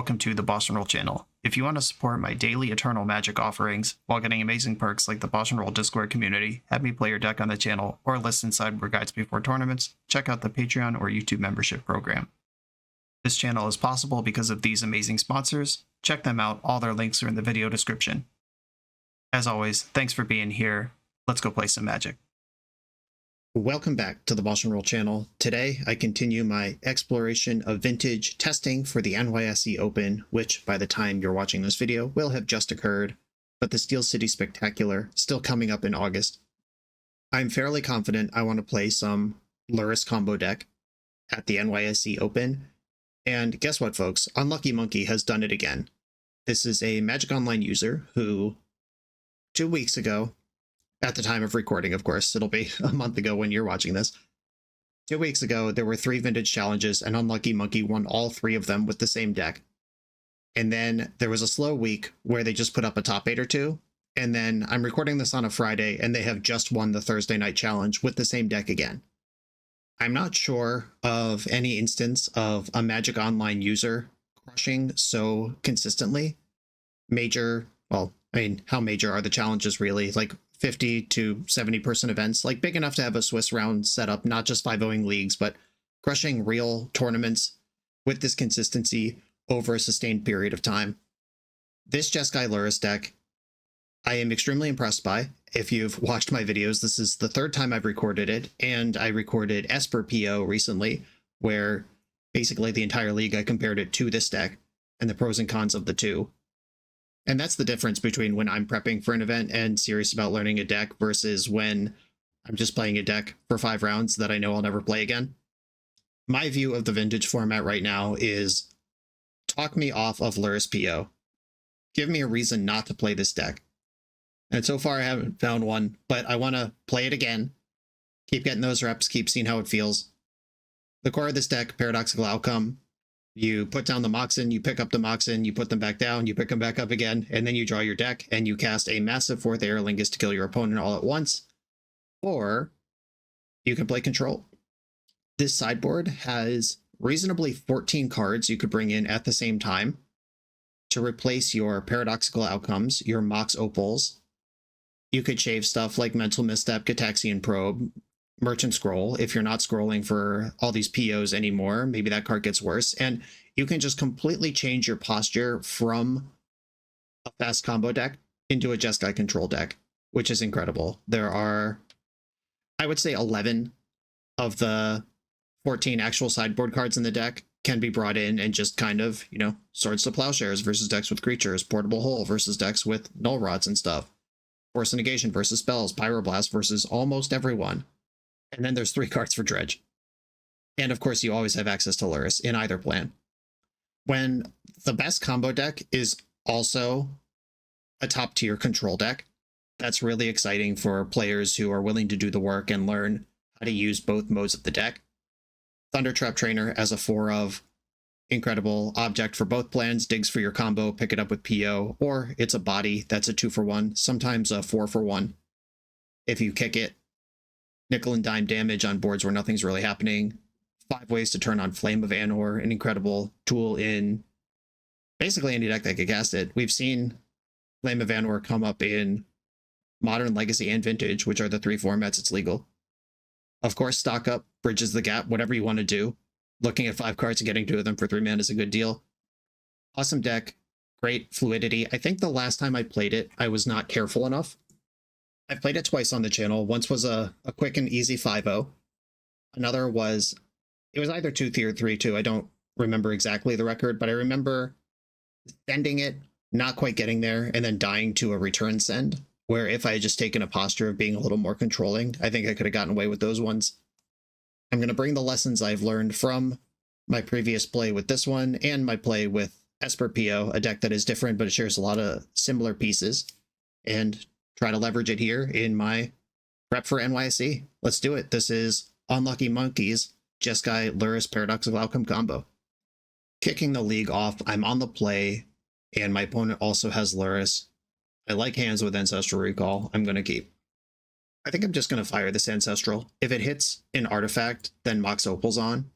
welcome to the BoshNRoll channel. If you want to support my daily Eternal Magic offerings while getting amazing perks like the BoshNRoll Discord community, have me play your deck on the channel, or listen sideboard guides before tournaments, check out the Patreon or YouTube membership program. This channel is possible because of these amazing sponsors. Check them out, all their links are in the video description. As always, thanks for being here. Let's go play some Magic. Welcome back to the BoshNRoll channel. Today, I continue my exploration of vintage testing for the NYSE Open, which by the time you're watching this video will have just occurred, but the Steel City Spectacular still coming up in August. I'm fairly confident I want to play some Lurrus combo deck at the NYSE Open, and guess what, folks? Unluckymonkey has done it again. This is a Magic Online user who, 2 weeks ago, at the time of recording, of course, it'll be a month ago when you're watching this. 2 weeks ago, there were 3 vintage challenges, and Unluckymonkey won all 3 of them with the same deck. And then there was a slow week where they just put up a top 8 or 2. And then I'm recording this on a Friday, and they have just won the Thursday night challenge with the same deck again. I'm not sure of any instance of a Magic Online user crushing so consistently. How major are the challenges really? Like 50 to 70 person events, like big enough to have a Swiss round set up, not just 5-0ing leagues, but crushing real tournaments with this consistency over a sustained period of time. This Jeskai Lurrus deck, I am extremely impressed by. If you've watched my videos, this is the 3rd time I've recorded it, and I recorded Esper PO recently, where basically the entire league I compared it to this deck and the pros and cons of the two. And that's the difference between when I'm prepping for an event and serious about learning a deck versus when I'm just playing a deck for 5 rounds that I know I'll never play again. My view of the vintage format right now is talk me off of Lurrus PO. Give me a reason not to play this deck. And so far I haven't found one, but I want to play it again. Keep getting those reps, keep seeing how it feels. The core of this deck, Paradoxical Outcome. You put down the Moxen, you pick up the Moxen, you put them back down, you pick them back up again, and then you draw your deck, and you cast a massive Forth Eorlingas to kill your opponent all at once. Or you can play Control. This sideboard has reasonably 14 cards you could bring in at the same time to replace your Paradoxical Outcomes, your Mox Opals. You could shave stuff like Mental Misstep, Gataxian Probe, Merchant Scroll. If you're not scrolling for all these POs anymore, maybe that card gets worse. And you can just completely change your posture from a fast combo deck into a Jeskai control deck, which is incredible. There are, I would say, 11 of the 14 actual sideboard cards in the deck can be brought in and just kind of, Swords to Plowshares versus decks with creatures, Portable Hole versus decks with Null Rods and stuff, Force Negation versus spells, Pyroblast versus almost everyone. And then there's 3 cards for Dredge. And of course, you always have access to Lurrus in either plan. When the best combo deck is also a top tier control deck, that's really exciting for players who are willing to do the work and learn how to use both modes of the deck. Thundertrap Trainer as a 4-of, incredible object for both plans, digs for your combo, pick it up with PO, or it's a body that's a 2-for-1, sometimes a 4-for-1. If you kick it, nickel and dime damage on boards where nothing's really happening. 5 ways to turn on Flame of Anor, an incredible tool in basically any deck that could cast it. We've seen Flame of Anor come up in Modern, Legacy, and Vintage, which are the 3 formats it's legal. Of course, stock up, bridges the gap, whatever you want to do. Looking at 5 cards and getting 2 of them for 3 mana is a good deal. Awesome deck, great fluidity. I think the last time I played it, I was not careful enough. I've played it twice on the channel. Once was a quick and easy 5-0. Another was, it was either 2-3 or 3-2. I don't remember exactly the record, but I remember sending it, not quite getting there, and then dying to a return send, where if I had just taken a posture of being a little more controlling, I think I could have gotten away with those ones. I'm going to bring the lessons I've learned from my previous play with this one and my play with Esper PO, a deck that is different, but it shares a lot of similar pieces, and try to leverage it here in my prep for NYSE. Let's do it. This is Unluckymonkey's Jeskai Lurrus Paradoxical Outcome combo. Kicking the league off, I'm on the play, and my opponent also has Lurrus. I like hands with Ancestral Recall. I'm going to keep. I think I'm just going to fire this Ancestral. If it hits an artifact, then Mox Opal's on.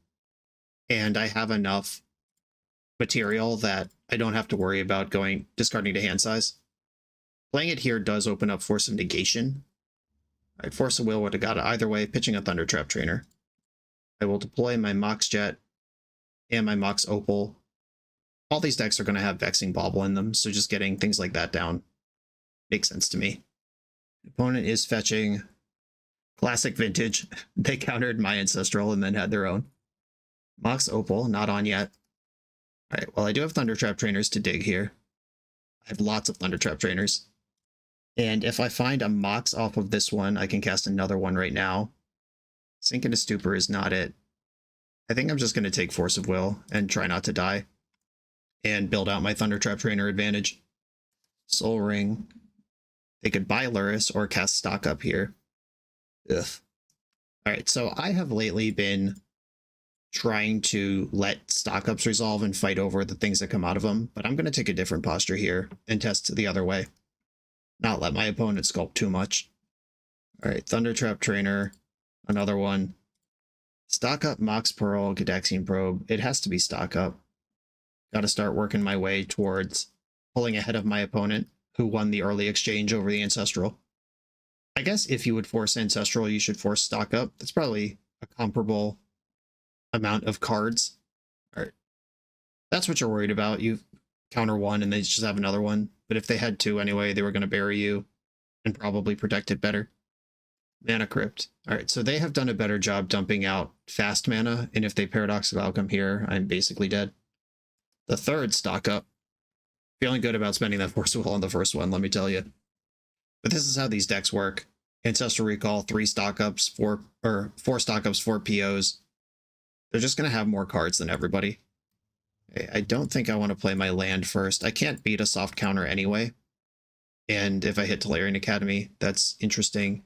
And I have enough material that I don't have to worry about discarding to hand size. Playing it here does open up Force of Negation. All right, Force of Will would have got it either way, pitching a Thundertrap Trainer. I will deploy my Mox Jet and my Mox Opal. All these decks are going to have Vexing Bauble in them, so just getting things like that down makes sense to me. The opponent is fetching classic vintage. They countered my Ancestral and then had their own. Mox Opal, not on yet. All right, well, I do have Thundertrap Trainers to dig here. I have lots of Thundertrap Trainers. And if I find a Mox off of this one, I can cast another one right now. Sink into Stupor is not it. I think I'm just going to take Force of Will and try not to die. And build out my Thundertrap Trainer advantage. Soul Ring. They could buy Lurrus or cast Stock Up here. Ugh. Alright, so I have lately been trying to let Stock Ups resolve and fight over the things that come out of them, but I'm going to take a different posture here and test the other way. Not let my opponent sculpt too much. Alright, Thundertrap Trainer. Another one. Stock Up, Mox Pearl, Gadaxian Probe. It has to be Stock Up. Gotta start working my way towards pulling ahead of my opponent, who won the early exchange over the Ancestral. I guess if you would force Ancestral, you should force Stock Up. That's probably a comparable amount of cards. Alright. That's what you're worried about. You counter one and they just have another one. But if they had two anyway, they were going to bury you and probably protect it better. Mana Crypt. Alright, so they have done a better job dumping out fast mana, and if they Paradoxical Outcome here, I'm basically dead. The third Stock Up. Feeling good about spending that Force of Will on the first one, let me tell you. But this is how these decks work. Ancestral Recall, 3 Stock Ups, 4 Stock Ups, 4 POs. They're just going to have more cards than everybody. Okay, I don't think I want to play my land first. I can't beat a soft counter anyway. And if I hit Tolarian Academy, that's interesting.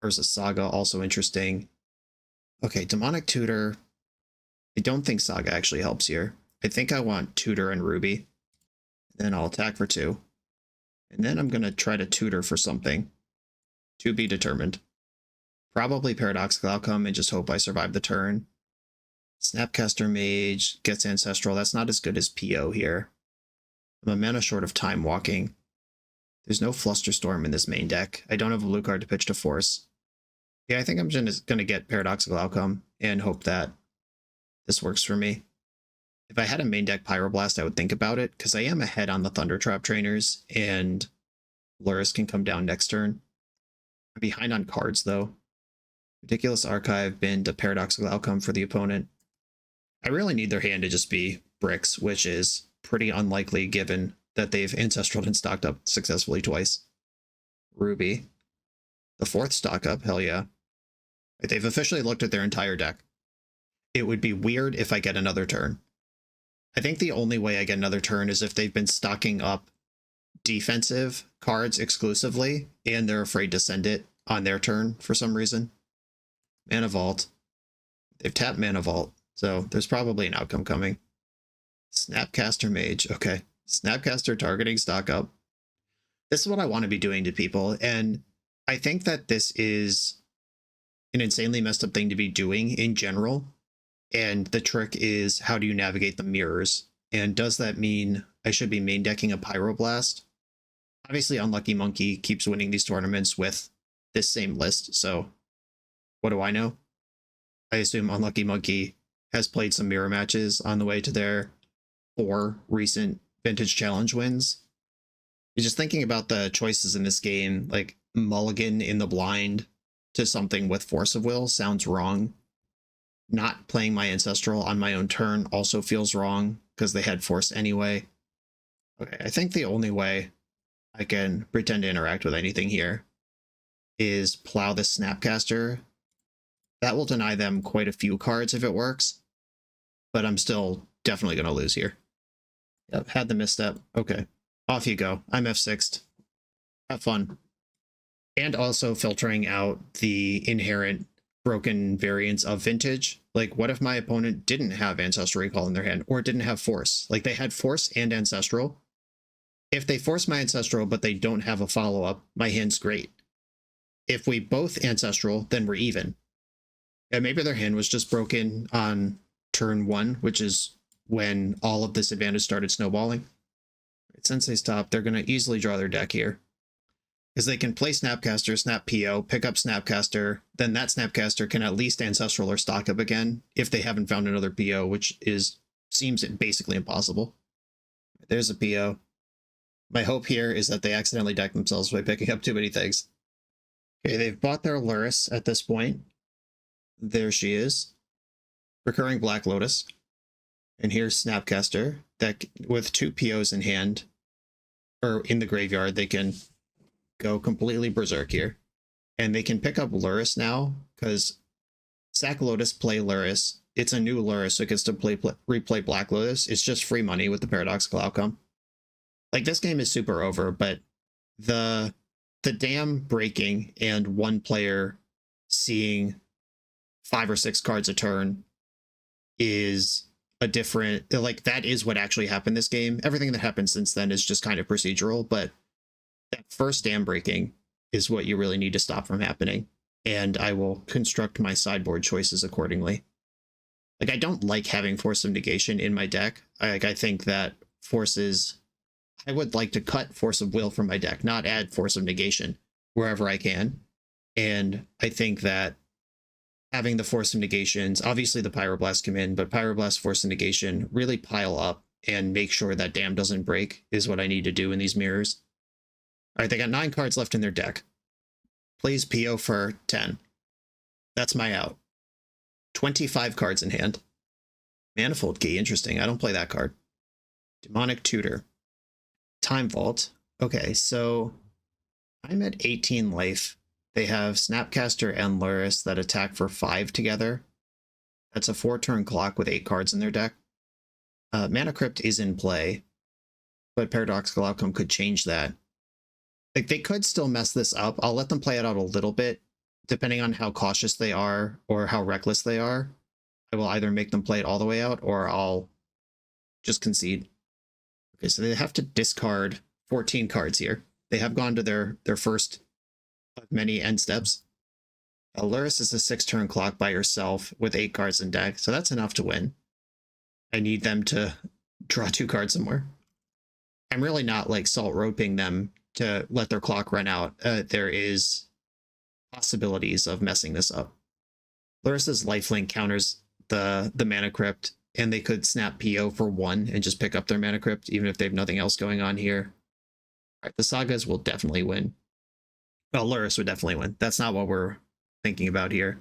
Versus Saga, also interesting. Okay, Demonic Tutor. I don't think Saga actually helps here. I think I want Tutor and Ruby. Then I'll attack for 2. And then I'm going to try to tutor for something. To be determined. Probably Paradoxical Outcome and just hope I survive the turn. Snapcaster Mage gets Ancestral. That's not as good as PO here. I'm a mana short of Time Walking. There's no Flusterstorm in this main deck. I don't have a blue card to pitch to force. Yeah, I think I'm just going to get Paradoxical Outcome and hope that this works for me. If I had a main deck Pyroblast, I would think about it, because I am ahead on the Thundertrap Trainers, and Lurrus can come down next turn. I'm behind on cards, though. Ridiculous Archive, bin to Paradoxical Outcome for the opponent. I really need their hand to just be bricks, which is pretty unlikely given that they've Ancestraled and stocked up successfully twice. Ruby. The 4th stock up, hell yeah. They've officially looked at their entire deck. It would be weird if I get another turn. I think the only way I get another turn is if they've been stocking up defensive cards exclusively, and they're afraid to send it on their turn for some reason. Mana Vault. They've tapped Mana Vault, so there's probably an outcome coming. Snapcaster Mage, okay. Snapcaster targeting stock up. This is what I want to be doing to people, and I think that this is an insanely messed up thing to be doing in general. And the trick is, how do you navigate the mirrors? And does that mean I should be main decking a Pyroblast? Obviously, Unluckymonkey keeps winning these tournaments with this same list, so what do I know? I assume Unluckymonkey has played some mirror matches on the way to their 4 recent Vintage Challenge wins. You're just thinking about the choices in this game, like mulligan in the blind to something with Force of Will sounds wrong. Not playing my Ancestral on my own turn also feels wrong, because they had Force anyway. Okay, I think the only way I can pretend to interact with anything here is plow this Snapcaster. That will deny them quite a few cards if it works, but I'm still definitely going to lose here. Yep, had the misstep. Okay, off you go. I'm F6'd. Have fun. And also filtering out the inherent broken variants of Vintage. Like, what if my opponent didn't have Ancestral Recall in their hand, or didn't have Force? Like, they had Force and Ancestral. If they force my Ancestral, but they don't have a follow-up, my hand's great. If we both Ancestral, then we're even. And maybe their hand was just broken on turn 1, which is when all of this advantage started snowballing. Sensei's top, they're going to easily draw their deck here. Because they can play Snapcaster, snap PO, pick up Snapcaster, then that Snapcaster can at least Ancestral or stock up again if they haven't found another PO, which seems basically impossible. There's a PO. My hope here is that they accidentally deck themselves by picking up too many things. Okay, they've bought their Lurrus at this point. There she is. Recurring Black Lotus. And here's Snapcaster, that with 2 POs in hand, or in the graveyard, they can go completely berserk here. And they can pick up Lurrus now, because sack Lotus, play Lurrus. It's a new Lurrus, so it gets to replay Black Lotus. It's just free money with the Paradoxical Outcome. Like, this game is super over, but the dam breaking and one player seeing 5 or 6 cards a turn is a different, like, that is what actually happened this game. Everything that happened since then is just kind of procedural, but that first dam breaking is what you really need to stop from happening. And I will construct my sideboard choices accordingly. Like, I don't like having Force of Negation in my deck. I think that I would like to cut Force of Will from my deck, not add Force of Negation wherever I can. And I think that having the Force of Negations, obviously the Pyroblast come in, but Pyroblast, Force of Negation really pile up and make sure that dam doesn't break is what I need to do in these mirrors. All right, they got 9 cards left in their deck. Plays PO for 10. That's my out. 25 cards in hand. Manifold Key, interesting. I don't play that card. Demonic Tutor. Time Vault. Okay, so I'm at 18 life. They have Snapcaster and Lurrus that attack for 5 together. That's a 4-turn clock with 8 cards in their deck. Mana Crypt is in play, but Paradoxical Outcome could change that. Like, they could still mess this up. I'll let them play it out a little bit, depending on how cautious they are or how reckless they are. I will either make them play it all the way out, or I'll just concede. Okay, so they have to discard 14 cards here. They have gone to their first of many end steps. Lurrus is a 6-turn clock by herself with 8 cards in deck, so that's enough to win. I need them to draw 2 cards somewhere. I'm really not like salt roping them to let their clock run out. There is possibilities of messing this up. Lurrus's lifelink counters the Mana Crypt, and they could snap PO for 1 and just pick up their Mana Crypt, even if they have nothing else going on here. All right, the Sagas will definitely win. Well, Lurrus would definitely win. That's not what we're thinking about here.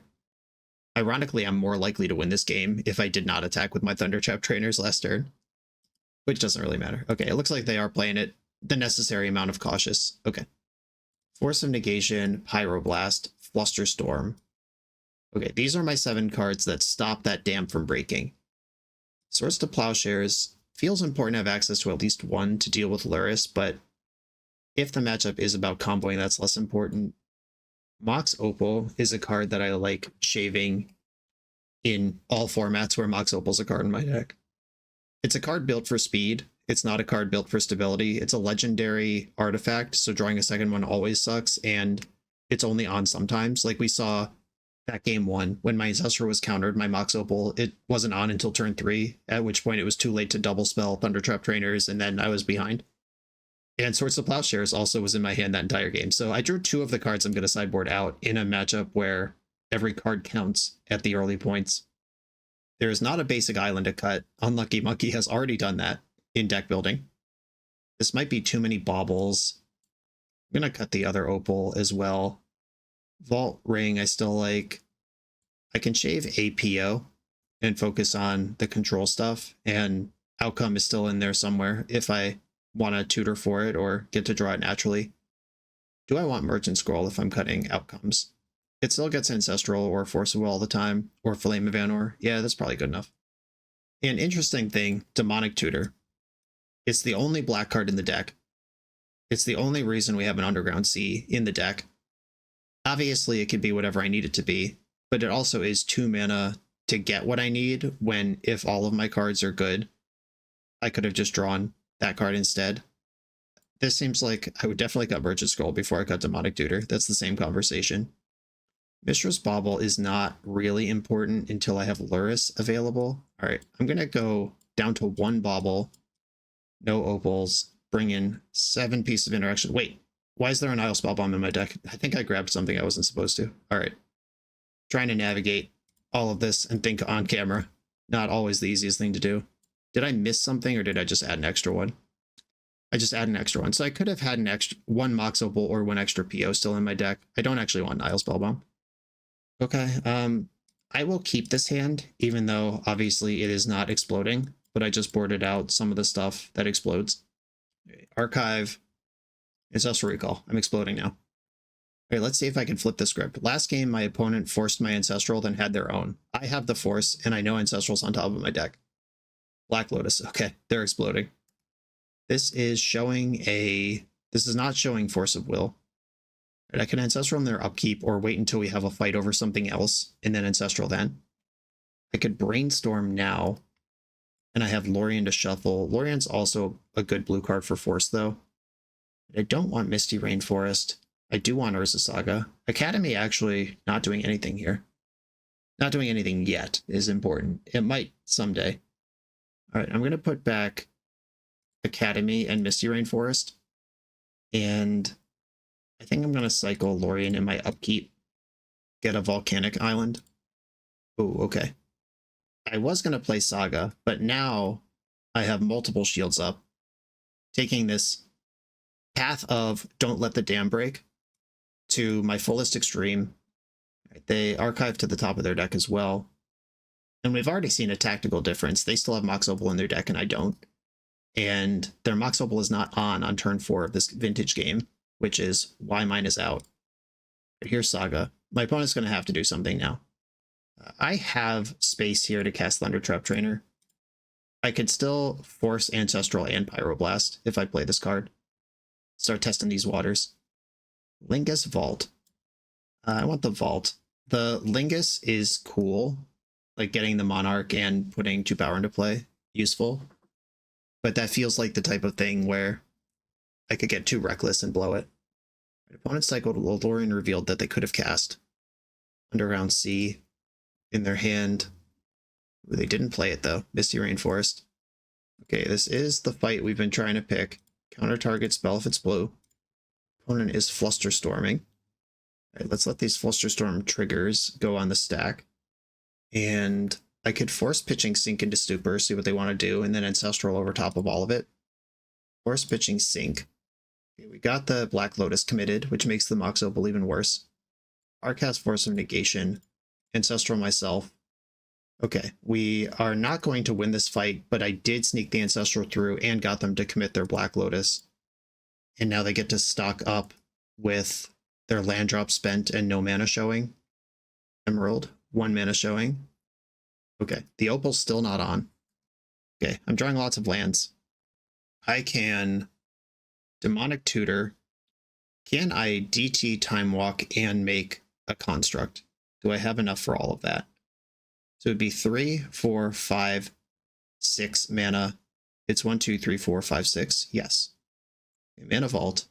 Ironically, I'm more likely to win this game if I did not attack with my Thundertrap Trainers last turn, which doesn't really matter. Okay, it looks like they are playing it the necessary amount of cautious. Okay. Force of Negation, Pyroblast, Flusterstorm. Okay, these are my 7 cards that stop that dam from breaking. Swords to Plowshares. Feels important to have access to at least 1 to deal with Lurrus, but if the matchup is about comboing, that's less important. Mox Opal is a card that I like shaving in all formats where Mox Opal's a card in my deck. It's a card built for speed. It's not a card built for stability. It's a legendary artifact, so drawing a second one always sucks, and it's only on sometimes. Like we saw that game 1, when my Ancestral was countered, my Mox Opal, it wasn't on until turn 3, at which point it was too late to double spell Thundertrap Trainers, and then I was behind. And Swords to Plowshares also was in my hand that entire game. So I drew 2 of the cards I'm going to sideboard out in a matchup where every card counts at the early points. There is not a basic island to cut. Unluckymonkey has already done that in deck building. This might be too many baubles. I'm going to cut the other Opal as well. Vault Ring I still like. I can shave APO and focus on the control stuff, and Outcome is still in there somewhere if I want to tutor for it or get to draw it naturally. Do I want Merchant Scroll if I'm cutting Outcomes? It still gets Ancestral or Force of Will all the time, or Flame of Anor. Yeah, that's probably good enough. An interesting thing, Demonic Tutor. It's the only black card in the deck. It's the only reason we have an Underground Sea in the deck. Obviously, it could be whatever I need it to be, but it also is 2 mana to get what I need when, if all of my cards are good, I could have just drawn that card instead. This seems like I would definitely cut Merchant Scroll before I cut Demonic Tutor. That's the same conversation. Mishra's Bauble is not really important until I have Lurrus available. All right, I'm going to go down to 1 bauble, no opals, bring in 7 pieces of interaction. Wait, why is there an Isle Spellbomb in my deck? I think I grabbed something I wasn't supposed to. All right. Trying to navigate all of this and think on camera. Not always the easiest thing to do. Did I miss something or did I just add an extra one? I just add an extra one. So I could have had an extra 1 Mox Opal or 1 extra PO still in my deck. I don't actually want Isle Spellbomb. Okay, I will keep this hand, even though obviously it is not exploding, but I just boarded out some of the stuff that explodes. Archive, Ancestral Recall. I'm exploding now. All right, let's see if I can flip the script. Last game, my opponent forced my Ancestral, then had their own. I have the Force, and I know Ancestral's on top of my deck. Black Lotus. Okay, they're exploding. This is showing this is not showing Force of Will. Right, I can Ancestral in their upkeep or wait until we have a fight over something else and then Ancestral then. I could Brainstorm now, and I have Lorien to shuffle. Lorien's also a good blue card for Force, though. I don't want Misty Rainforest. I do want Urza Saga. Academy actually not doing anything here. Not doing anything yet is important. It might someday. All right, I'm going to put back Academy and Misty Rainforest. And I think I'm going to cycle Lorien in my upkeep. Get a Volcanic Island. Oh, okay. I was going to play Saga, but now I have multiple shields up. Taking this path of Don't Let the Dam Break to my fullest extreme. They archive to the top of their deck as well. And we've already seen a tactical difference. They still have Mox Opal in their deck and I don't. And their Mox Opal is not on turn 4 of this vintage game, which is why mine is out. But here's Saga. My opponent's going to have to do something now. I have space here to cast Thundertrap Trainer. I could still force Ancestral and Pyroblast if I play this card. Start testing these waters. Lingus Vault. I want the Vault. The Lingus is cool, like getting the Monarch and putting 2 power into play. Useful. But that feels like the type of thing where I could get too reckless and blow it. My opponent cycled Lorien revealed that they could have cast Underground Sea in their hand. They didn't play it though. Misty Rainforest. Okay, this is the fight we've been trying to pick. Counter target spell if it's blue. Opponent is Flusterstorming. All right, let's let these Flusterstorm triggers go on the stack. And I could force pitching Sink into Stupor, see what they want to do, and then Ancestral over top of all of it. Force pitching Sink. Okay, we got the Black Lotus committed, which makes the Mox Opal even worse. Arcast Force of Negation. Ancestral myself. Okay, we are not going to win this fight, but I did sneak the Ancestral through and got them to commit their Black Lotus. And now they get to stock up with their land drop spent and no mana showing. Emerald, 1 mana showing. Okay, the Opal's still not on. Okay, I'm drawing lots of lands. I can Demonic Tutor. Can I DT Time Walk and make a construct? Do I have enough for all of that? So it'd be 3, 4, 5, 6 mana. It's 1, 2, 3, 4, 5, 6. Yes. Okay, Mana Vault.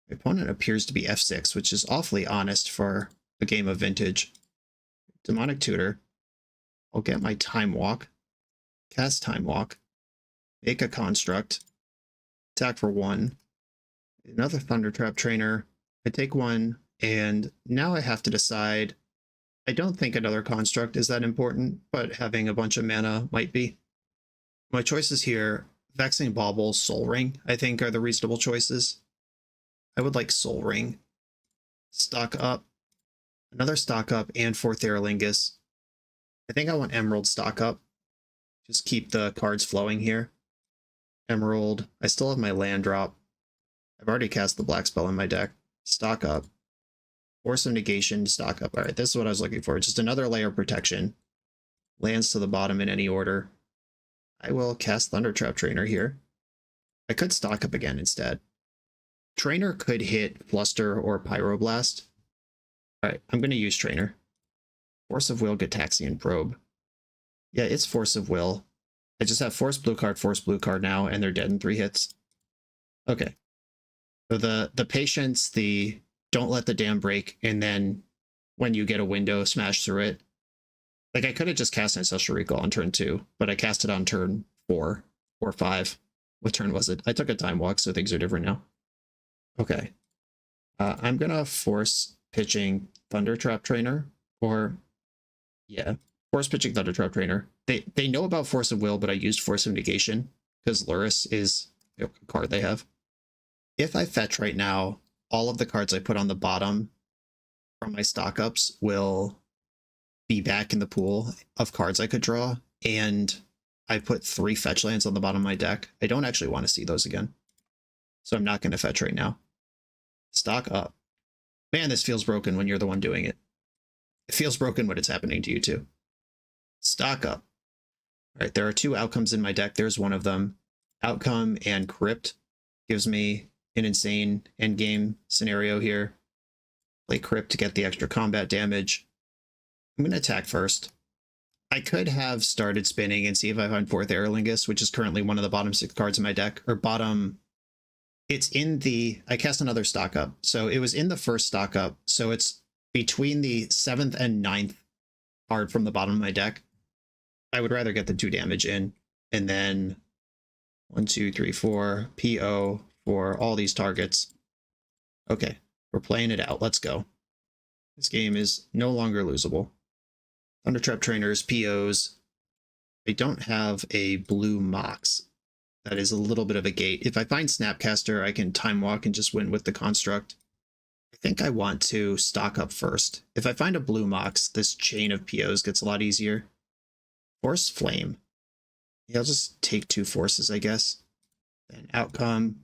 My opponent appears to be F6, which is awfully honest for a game of vintage. Demonic Tutor. I'll get my Time Walk. Cast Time Walk. Make a construct. Attack for 1. Another Thundertrap Trainer. I take 1, and now I have to decide. I don't think another construct is that important, but having a bunch of mana might be. My choices here, Vexing Bauble, Soul Ring, I think are the reasonable choices. I would like Soul Ring. Stock up. Another stock up and Forth Eorlingas. I think I want Emerald stock up. Just keep the cards flowing here. Emerald. I still have my land drop. I've already cast the black spell in my deck. Stock up. Force of Negation, stock up. All right, this is what I was looking for. Just another layer of protection. Lands to the bottom in any order. I will cast Thundertrap Trainer here. I could stock up again instead. Trainer could hit Fluster or Pyroblast. All right, I'm going to use Trainer. Force of Will, Gitaxian Probe. Yeah, it's Force of Will. I just have Force blue card now, and they're dead in 3 hits. Okay. So the patience, the don't let the dam break, and then when you get a window, smash through it. Like, I could have just cast Ancestral Recall on turn 2, but I cast it on turn 4 or 5. What turn was it? I took a time walk, so things are different now. Okay. I'm gonna force pitching Thundertrap Trainer, or yeah, force pitching Thundertrap Trainer. They know about Force of Will, but I used Force of Negation because Lurrus is a card they have. If I fetch right now, all of the cards I put on the bottom from my stock ups will be back in the pool of cards I could draw, and I put 3 fetch lands on the bottom of my deck. I don't actually want to see those again, so I'm not going to fetch right now. Stock up. Man, this feels broken when you're the one doing it. It feels broken when it's happening to you too. Stock up. All right, there are 2 outcomes in my deck. There's one of them. Outcome and Crypt gives me an insane endgame scenario here. Play Crypt to get the extra combat damage. I'm going to attack first. I could have started spinning and see if I find Forth Eorlingas, which is currently one of the bottom 6 cards in my deck, or bottom. It's in the, I cast another stock up. So it was in the first stock up. So it's between the 7th and 9th card from the bottom of my deck. I would rather get the 2 damage in, and then 1, 2, 3, 4 PO for all these targets. Okay, we're playing it out. Let's go. This game is no longer losable. Thundertrap Trainers, POs. I don't have a blue Mox. That is a little bit of a gate. If I find Snapcaster, I can Time Walk and just win with the construct. I think I want to stock up first. If I find a blue Mox, this chain of POs gets a lot easier. Force Flame. Yeah, I'll just take 2 forces, I guess. Then outcome.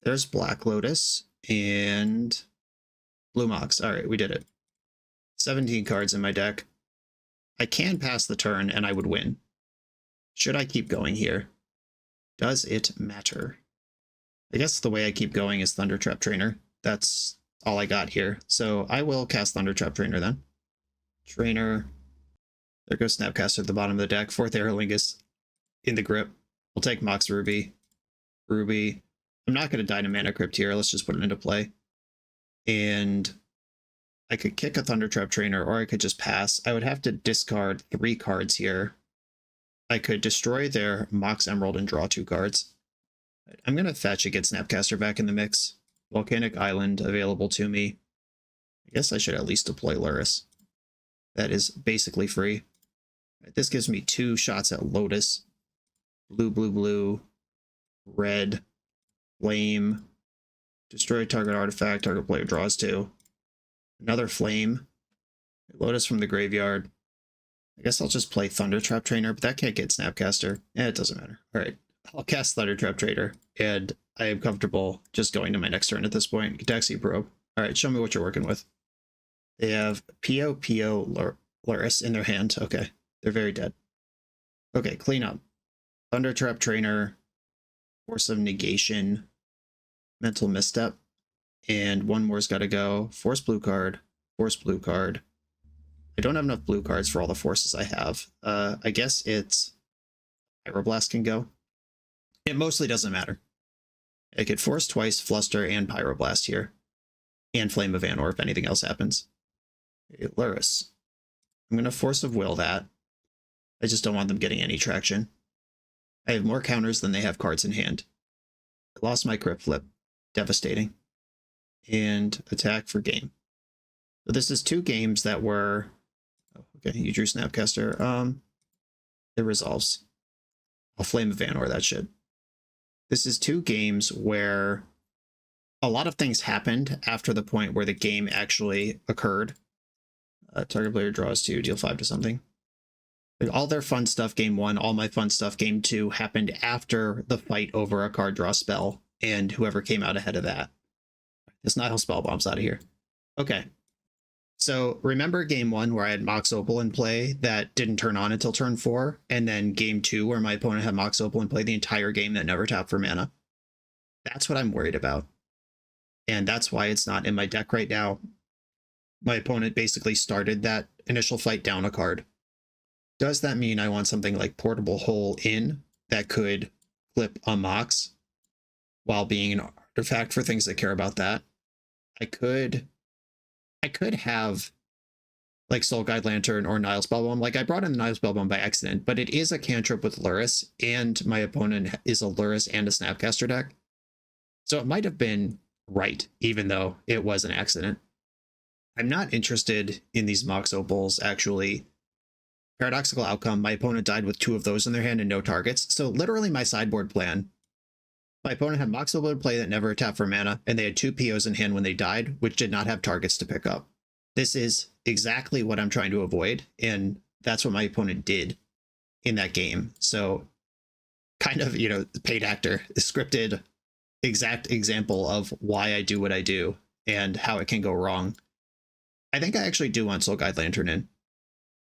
There's Black Lotus and blue Mox. All right, we did it. 17 cards in my deck. I can pass the turn and I would win. Should I keep going here? Does it matter? I guess the way I keep going is Thundertrap Trainer. That's all I got here. So I will cast Thundertrap Trainer then. Trainer. There goes Snapcaster at the bottom of the deck. Forth Eorlingas in the grip. We'll take Mox Ruby. Ruby. I'm not going to die to Mana Crypt here. Let's just put it into play. And I could kick a Thundertrap Trainer, or I could just pass. I would have to discard 3 cards here. I could destroy their Mox Emerald and draw 2 cards. I'm going to fetch and get Snapcaster back in the mix. Volcanic Island available to me. I guess I should at least deploy Lurrus. That is basically free. This gives me 2 shots at Lotus. Blue, blue, blue. Red. Flame. Destroy target artifact. Target player draws 2. Another Flame. Lotus from the graveyard. I guess I'll just play Thundertrap Trainer, but that can't get Snapcaster. It doesn't matter. All right, I'll cast Thundertrap Trainer, and I am comfortable just going to my next turn at this point. Gataxi Probe. All right, show me what you're working with. They have Lurrus in their hand. Okay, they're very dead. Okay, clean up. Thundertrap Trainer, Force of Negation, Mental Misstep, and one more's got to go. Force blue card, Force blue card. I don't have enough blue cards for all the forces I have. I guess it's Pyroblast can go. It mostly doesn't matter. I could force twice, Fluster, and Pyroblast here. And Flame of Anor if anything else happens. Lurrus. I'm going to Force of Will that. I just don't want them getting any traction. I have more counters than they have cards in hand. I lost my Crypt Flip. Devastating. And attack for game. So this is 2 games that were... Oh, okay, you drew Snapcaster. It resolves. I'll Flame of Anor that shit. This is 2 games where a lot of things happened after the point where the game actually occurred. Target player draws 2, deal 5 to something. Like all their fun stuff game 1, all my fun stuff game 2 happened after the fight over a card draw spell, and whoever came out ahead of that. This Nihil Spellbomb's out of here. Okay. So remember game 1 where I had Mox Opal in play that didn't turn on until turn 4, and then game 2 where my opponent had Mox Opal in play the entire game that never tapped for mana? That's what I'm worried about. And that's why it's not in my deck right now. My opponent basically started that initial fight down a card. Does that mean I want something like Portable Hole in that could flip a Mox while being an artifact for things that care about that? I could have like Soul Guide Lantern or Nile Spellbomb. Like I brought in the Nile Spellbomb by accident, but it is a cantrip with Lurrus, and my opponent is a Lurrus and a Snapcaster deck. So it might have been right, even though it was an accident. I'm not interested in these Mox Opals, actually. Paradoxical Outcome, my opponent died with 2 of those in their hand and no targets. So literally my sideboard plan. My opponent had Mox Opal to play that never tapped for mana, and they had 2 POs in hand when they died, which did not have targets to pick up. This is exactly what I'm trying to avoid, and that's what my opponent did in that game. So kind of, paid actor, scripted, exact example of why I do what I do and how it can go wrong. I think I actually do want Soul Guide Lantern in.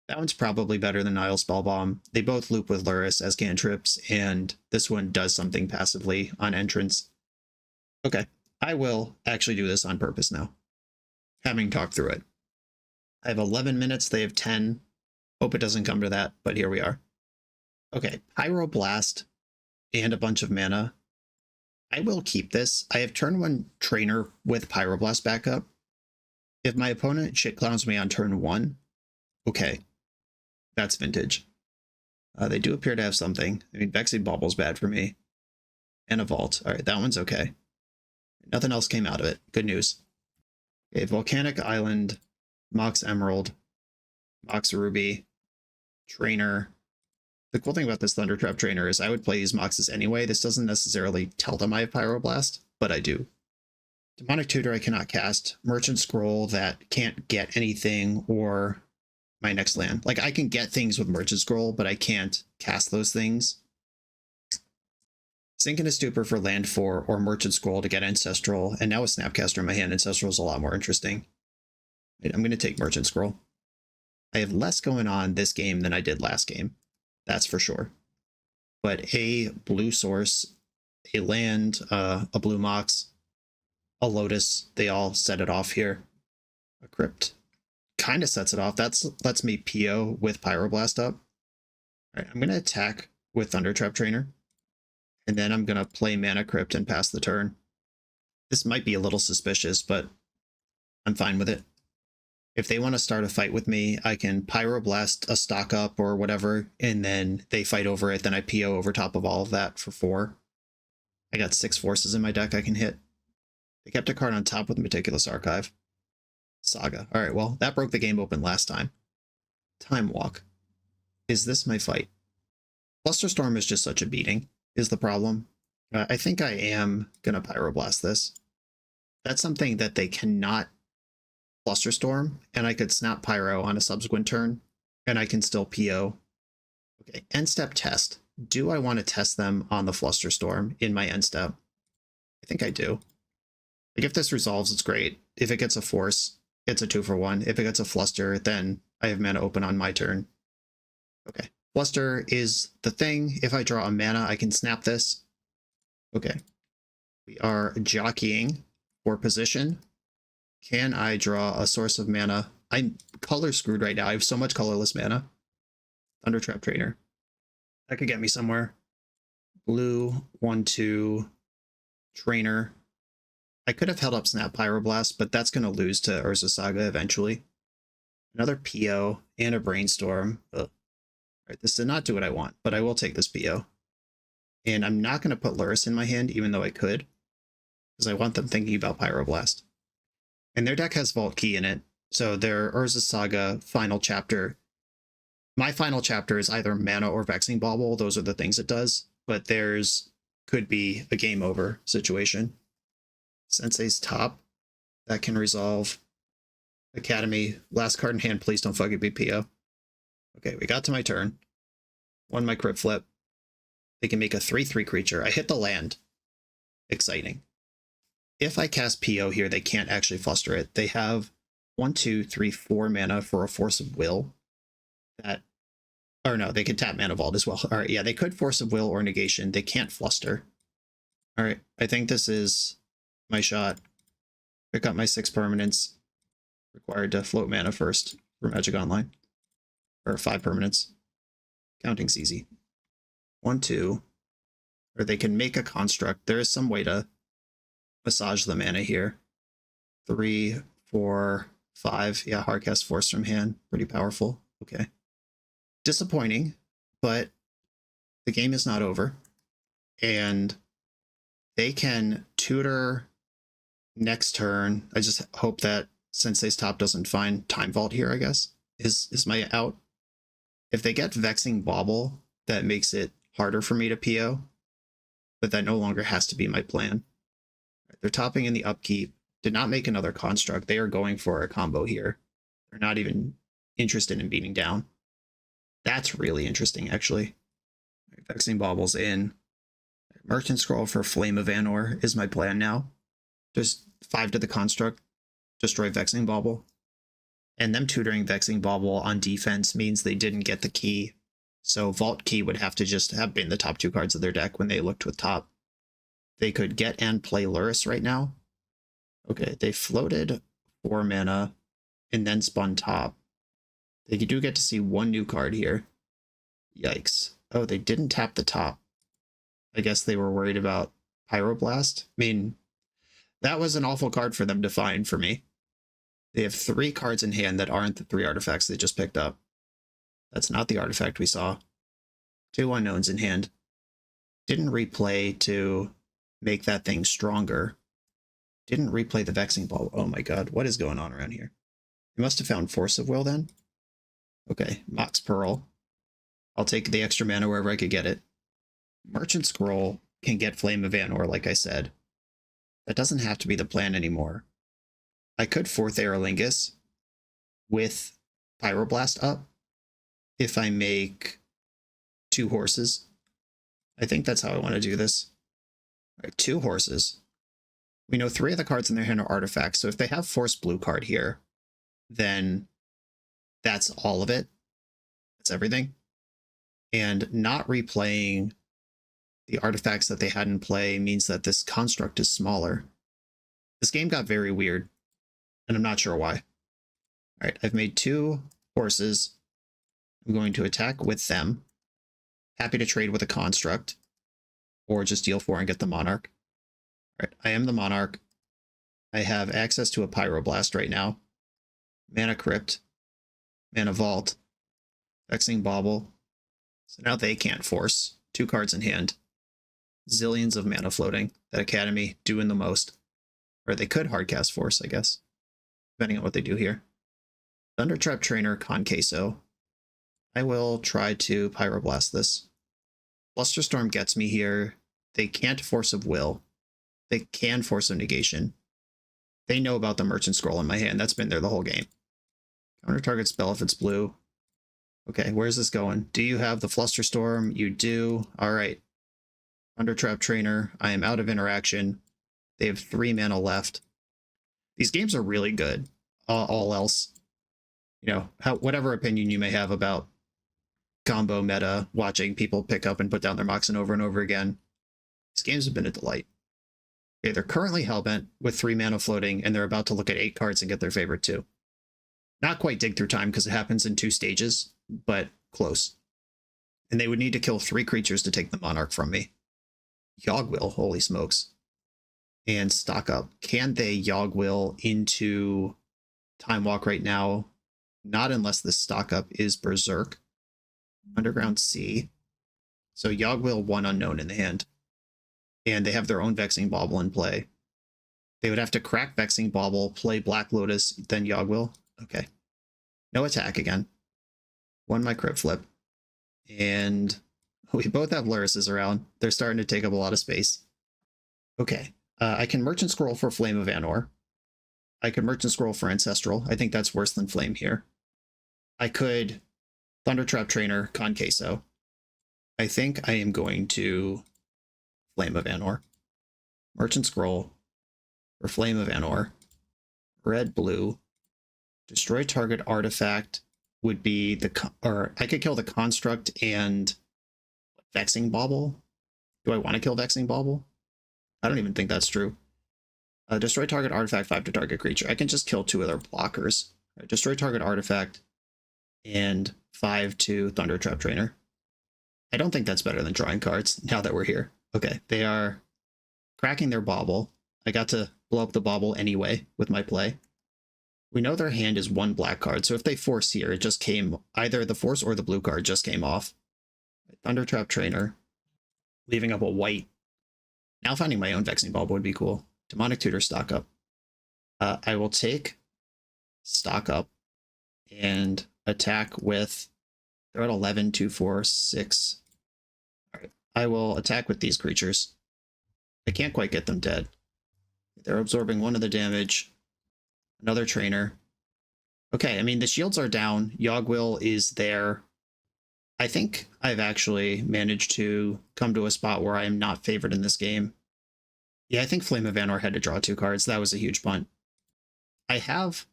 That one's probably better than Nile Spellbomb. They both loop with Lurrus as cantrips, and this one does something passively on entrance. Okay, I will actually do this on purpose now, having talked through it. I have 11 minutes, they have 10. Hope it doesn't come to that, but here we are. Okay, Pyroblast and a bunch of mana. I will keep this. I have turn 1 Trainer with Pyroblast backup. If my opponent shitclowns me on turn 1, okay, that's vintage. They do appear to have something. I mean, Vexing Bubble's bad for me. And a Vault. All right, that one's okay. Nothing else came out of it. Good news. Okay, Volcanic Island, Mox Emerald, Mox Ruby, Trainer. The cool thing about this Thundertrap Trainer is I would play these Moxes anyway. This doesn't necessarily tell them I have Pyroblast, but I do. Demonic Tutor I cannot cast. Merchant Scroll that can't get anything, or my next land. Like I can get things with Merchant Scroll, but I can't cast those things. Sink into Stupor for land 4 or Merchant Scroll to get Ancestral, and now with Snapcaster in my hand, Ancestral is a lot more interesting. I'm going to take Merchant Scroll. I have less going on this game than I did last game. That's for sure. But a blue source, a land, a blue Mox, a Lotus, they all set it off here. A Crypt kind of sets it off. That lets me PO with Pyroblast up. All right, I'm going to attack with Thundertrap Trainer. And then I'm going to play Mana Crypt and pass the turn. This might be a little suspicious, but I'm fine with it. If they want to start a fight with me, I can Pyroblast a stock up or whatever, and then they fight over it, then I PO over top of all of that for 4. I got 6 forces in my deck I can hit. They kept a card on top with Meticulous Archive. Saga. Alright, well, that broke the game open last time. Time Walk. Is this my fight? Flusterstorm is just such a beating, is the problem. I think I am going to Pyroblast this. That's something that they cannot Flusterstorm, and I could snap Pyro on a subsequent turn, and I can still PO. Okay, end step test. Do I want to test them on the Flusterstorm in my end step? I think I do. Like if this resolves, it's great. If it gets a force, it's a 2-for-1. If it gets a fluster, then I have mana open on my turn. Okay, fluster is the thing. If I draw a mana, I can snap this. Okay, we are jockeying for position. Can I draw a source of mana? I'm color screwed right now. I have so much colorless mana. Thundertrap Trainer. That could get me somewhere. Blue, 1/2, Trainer. I could have held up Snap Pyroblast, but that's going to lose to Urza Saga eventually. Another PO and a Brainstorm. Ugh. Right, this did not do what I want, but I will take this PO. And I'm not going to put Lurrus in my hand, even though I could, because I want them thinking about Pyroblast. And their deck has Vault Key in it, so their Urza Saga final chapter. My final chapter is either mana or Vexing Bauble. Those are the things it does, but theirs could be a game over situation. Sensei's Top, that can resolve. Academy, last card in hand, please don't fucking be PO. Okay, we got to my turn. Won my Crypt Flip. They can make a 3/3 creature. I hit the land. Exciting. If I cast PO here, they can't actually fluster it. They have 1, 2, 3, 4 mana for a Force of Will. That, or no, they can tap Mana Vault as well. All right, yeah, they could Force of Will or Negation. They can't fluster. All right, I think this is my shot. Pick up my 6 permanents. Required to float mana first for Magic Online. Or 5 permanents. Counting's easy. 1, 2. Or they can make a construct. There is some way to massage the mana here. 3, 4, 5. Yeah, hardcast Force from hand. Pretty powerful. Okay. Disappointing, but the game is not over. And they can tutor next turn. I just hope that Sensei's Top doesn't find Time Vault here, I guess, is my out. If they get Vexing Bauble, that makes it harder for me to PO, but that no longer has to be my plan. They're topping in the upkeep. Did not make another construct. They are going for a combo here. They're not even interested in beating down. That's really interesting, actually. Vexing Bauble's in. Merchant Scroll for Flame of Anor is my plan now. Just 5 to the construct. Destroy Vexing Bauble. And them tutoring Vexing Bauble on defense means they didn't get the key. So Vault Key would have to just have been the top 2 cards of their deck when they looked with top. They could get and play Lurrus right now. Okay, they floated 4 mana and then spun top. They do get to see 1 new card here. Yikes. Oh, they didn't tap the top. I guess they were worried about Pyroblast. I mean, that was an awful card for them to find for me. They have 3 cards in hand that aren't the 3 artifacts they just picked up. That's not the artifact we saw. 2 unknowns in hand. Didn't replay to make that thing stronger. Didn't replay the Vexing Ball. Oh my god, what is going on around here? You must have found Force of Will then? Okay, Mox Pearl. I'll take the extra mana wherever I could get it. Merchant Scroll can get Flame of Anor, like I said. That doesn't have to be the plan anymore. I could Forth Eorlingas with Pyroblast up if I make 2 horses. I think that's how I want to do this. All right, 2 horses. We know 3 of the cards in their hand are artifacts, so if they have Force Blue card here, then that's all of it. That's everything. And not replaying the artifacts that they had in play means that this construct is smaller. This game got very weird, and I'm not sure why. All right, I've made 2 horses. I'm going to attack with them. Happy to trade with a construct, or just deal 4 and get the Monarch. All right, I am the Monarch. I have access to a Pyroblast right now. Mana Crypt, Mana Vault, Vexing Bauble. So now they can't force. 2 cards in hand. Zillions of mana floating. That Academy doing the most. Or they could hardcast Force, I guess. Depending on what they do here. Thundertrap Trainer, Conqueso. I will try to Pyroblast this. Flusterstorm gets me here. They can't Force of Will. They can Force of Negation. They know about the Merchant Scroll in my hand. That's been there the whole game. Counter target spell if it's blue. Okay, where's this going? Do you have the Flusterstorm? You do. All right. Thundertrap Trainer. I am out of interaction. They have 3 mana left. These games are really good. All else, you know, whatever opinion you may have about combo meta, watching people pick up and put down their Moxen over and over again, these games have been a delight. Okay, they're currently Hellbent with 3 mana floating, and they're about to look at 8 cards and get their favorite 2. Not quite dig through time because it happens in 2 stages, but close. And they would need to kill 3 creatures to take the Monarch from me. Yogg-Will, holy smokes. And stock up. Can they Yogg-Will into Time Walk right now? Not unless the stock up is Berserk. Underground Sea. So Yogg-Will, 1 unknown in the hand. And they have their own Vexing Bauble in play. They would have to crack Vexing Bauble, play Black Lotus, then Yogg-Will. Okay. No attack again. 1 my Crypt Flip. And we both have Lurruses around. They're starting to take up a lot of space. Okay. I can Merchant Scroll for Flame of Anor. I could Merchant Scroll for Ancestral. I think that's worse than Flame here. I could Thundertrap Trainer, Conqueso. I think I am going to Flame of Anor. Merchant Scroll for Flame of Anor. Red, blue. Destroy target artifact would be or I could kill the Construct and Vexing Bauble. Do I want to kill Vexing Bauble? I don't even think that's true. Destroy target artifact, 5 to target creature. I can just kill 2 other blockers. Right, destroy target artifact and 5 to Thundertrap Trainer. I don't think that's better than drawing cards now that we're here. Okay, they are cracking their bauble. I got to blow up the bauble anyway with my play. We know their hand is one black card, so if they force here, it just came, either the force or the blue card just came off. Thundertrap Trainer, leaving up a white. Now finding my own Vexing Bulb would be cool. Demonic Tutor, stock up. I will take stock up and attack with, they're at 11, 2, 4, 6. All right, I will attack with these creatures. I can't quite get them dead. They're absorbing one of the damage. Another trainer. Okay, I mean, the shields are down. Yogg-Will is there. I think I've actually managed to come to a spot where I am not favored in this game. Yeah, I think Flame of Anor had to draw 2 cards. That was a huge punt. I have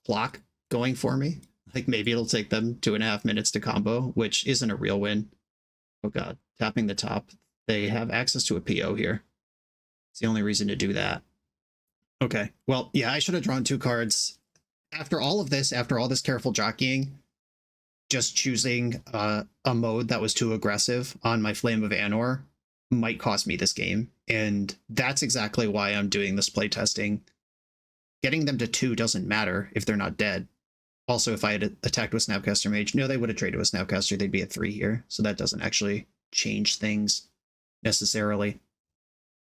clock going for me. Like, maybe it'll take them 2.5 minutes to combo, which isn't a real win. Oh god, tapping the top. They have access to a PO here. It's the only reason to do that. Okay, well, yeah, I should have drawn 2 cards. After all of this, after all this careful jockeying, just choosing a mode that was too aggressive on my Flame of Anor might cost me this game. And that's exactly why I'm doing this playtesting. Getting them to 2 doesn't matter if they're not dead. Also, if I had attacked with Snapcaster Mage, no, they would have traded with Snapcaster. They'd be at 3 here. So that doesn't actually change things necessarily.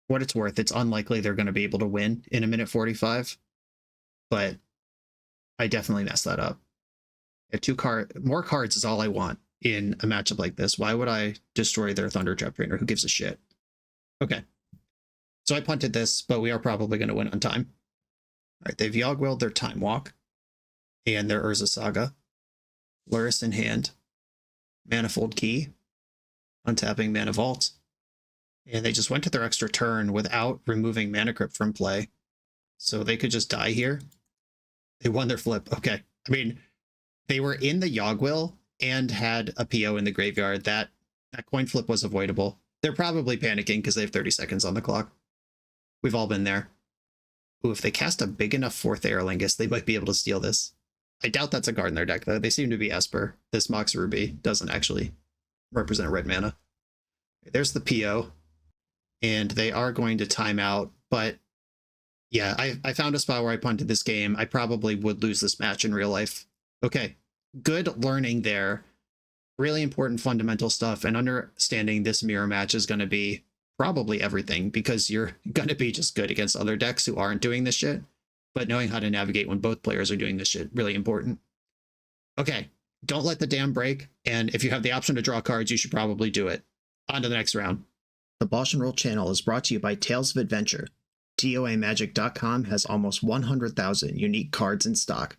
For what it's worth, it's unlikely they're going to be able to win in a minute 45. But I definitely messed that up. More cards is all I want in a matchup like this. Why would I destroy their Thundertrap Trainer? Who gives a shit? Okay. So I punted this, but we are probably going to win on time. All right, they've Yogg-Willed their Time Walk and their Urza Saga. Lurrus in hand. Manifold Key. Untapping Mana Vault. And they just went to their extra turn without removing Mana Crypt from play. So they could just die here. They won their flip. Okay. I mean, they were in the Yogg-Will and had a PO in the graveyard. That coin flip was avoidable. They're probably panicking because they have 30 seconds on the clock. We've all been there. Ooh, if they cast a big enough Forth Eorlingas, they might be able to steal this. I doubt that's a card in their deck, though. They seem to be Esper. This Mox Ruby doesn't actually represent red mana. There's the PO. And they are going to time out. But yeah, I found a spot where I punted this game. I probably would lose this match in real life. Okay, good learning there. Really important fundamental stuff. And understanding this mirror match is going to be probably everything, because you're going to be just good against other decks who aren't doing this shit. But knowing how to navigate when both players are doing this shit, really important. Okay, don't let the dam break. And if you have the option to draw cards, you should probably do it. On to the next round. The BoshNRoll channel is brought to you by Tales of Adventure. TOAMagic.com has almost 100,000 unique cards in stock.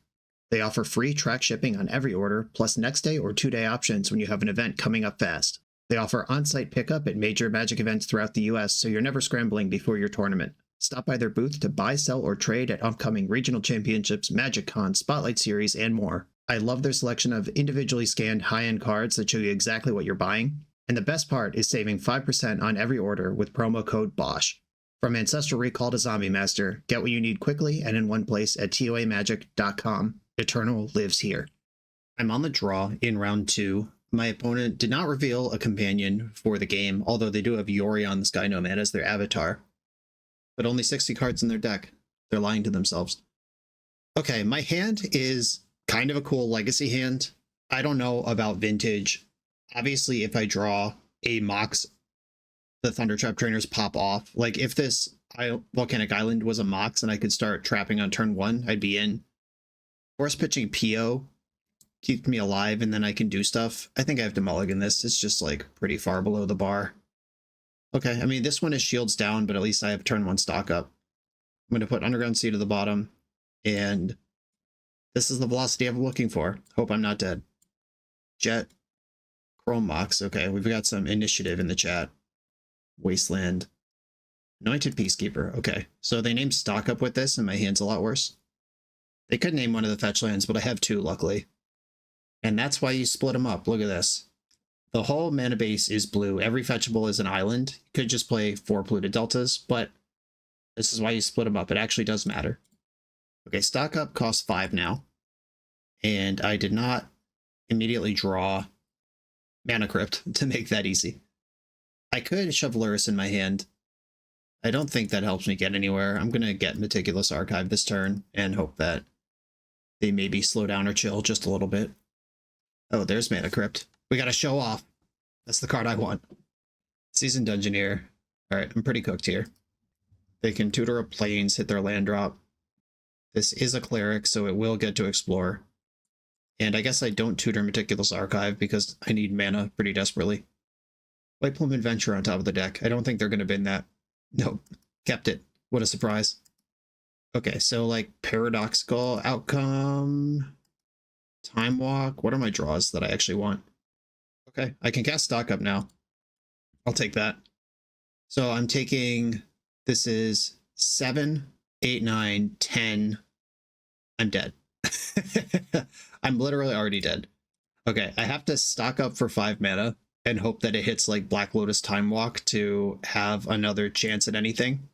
They offer free track shipping on every order, plus next day or 2-day options when you have an event coming up fast. They offer on-site pickup at major Magic events throughout the US, so you're never scrambling before your tournament. Stop by their booth to buy, sell, or trade at upcoming regional championships, Magic Con, Spotlight Series, and more. I love their selection of individually scanned high-end cards that show you exactly what you're buying. And the best part is saving 5% on every order with promo code BOSH. From Ancestral Recall to Zombie Master, get what you need quickly and in one place at TOAMagic.com. Eternal lives here. I'm on the draw in round 2. My opponent did not reveal a companion for the game, although they do have Yorion the Sky Nomad as their avatar. But only 60 cards in their deck. They're lying to themselves. Okay, my hand is kind of a cool legacy hand. I don't know about vintage. Obviously, if I draw a Mox, the Thundertrap Trainers pop off. Like, if this Volcanic Island was a Mox and I could start trapping on turn 1, I'd be in. Force pitching PO keeps me alive, and then I can do stuff. I think I have to mulligan this. It's just, like, pretty far below the bar. Okay, I mean, this one is shields down, but at least I have turn 1 stock up. I'm going to put Underground Sea to the bottom, and this is the velocity I'm looking for. Hope I'm not dead. Jet. Chrome Mox. Okay, we've got some initiative in the chat. Wasteland. Anointed Peacekeeper. Okay, so they named stock up with this, and my hand's a lot worse. They could name one of the fetch lands, but I have 2, luckily. And that's why you split them up. Look at this. The whole mana base is blue. Every fetchable is an island. You could just play 4 polluted deltas, but this is why you split them up. It actually does matter. Okay, stock up costs 5 now. And I did not immediately draw Mana Crypt to make that easy. I could shove Lurrus in my hand. I don't think that helps me get anywhere. I'm going to get Meticulous Archive this turn and hope that they maybe slow down or chill just a little bit. Oh, there's Mana Crypt. We got to show off. That's the card I want. Seasoned Dungeoneer. All right, I'm pretty cooked here. They can tutor up planes, hit their land drop. This is a cleric, so it will get to explore. And I guess I don't tutor Meticulous Archive because I need mana pretty desperately. White Plume Adventure on top of the deck. I don't think they're going to bin that. Nope. Kept it. What a surprise. Okay, so like Paradoxical Outcome, Time Walk. What are my draws that I actually want? Okay, I can cast Stock Up now. I'll take that. So I'm taking, this is 7, 8, 9, 10. I'm dead. I'm literally already dead. Okay, I have to stock up for 5 mana and hope that it hits like Black Lotus Time Walk to have another chance at anything.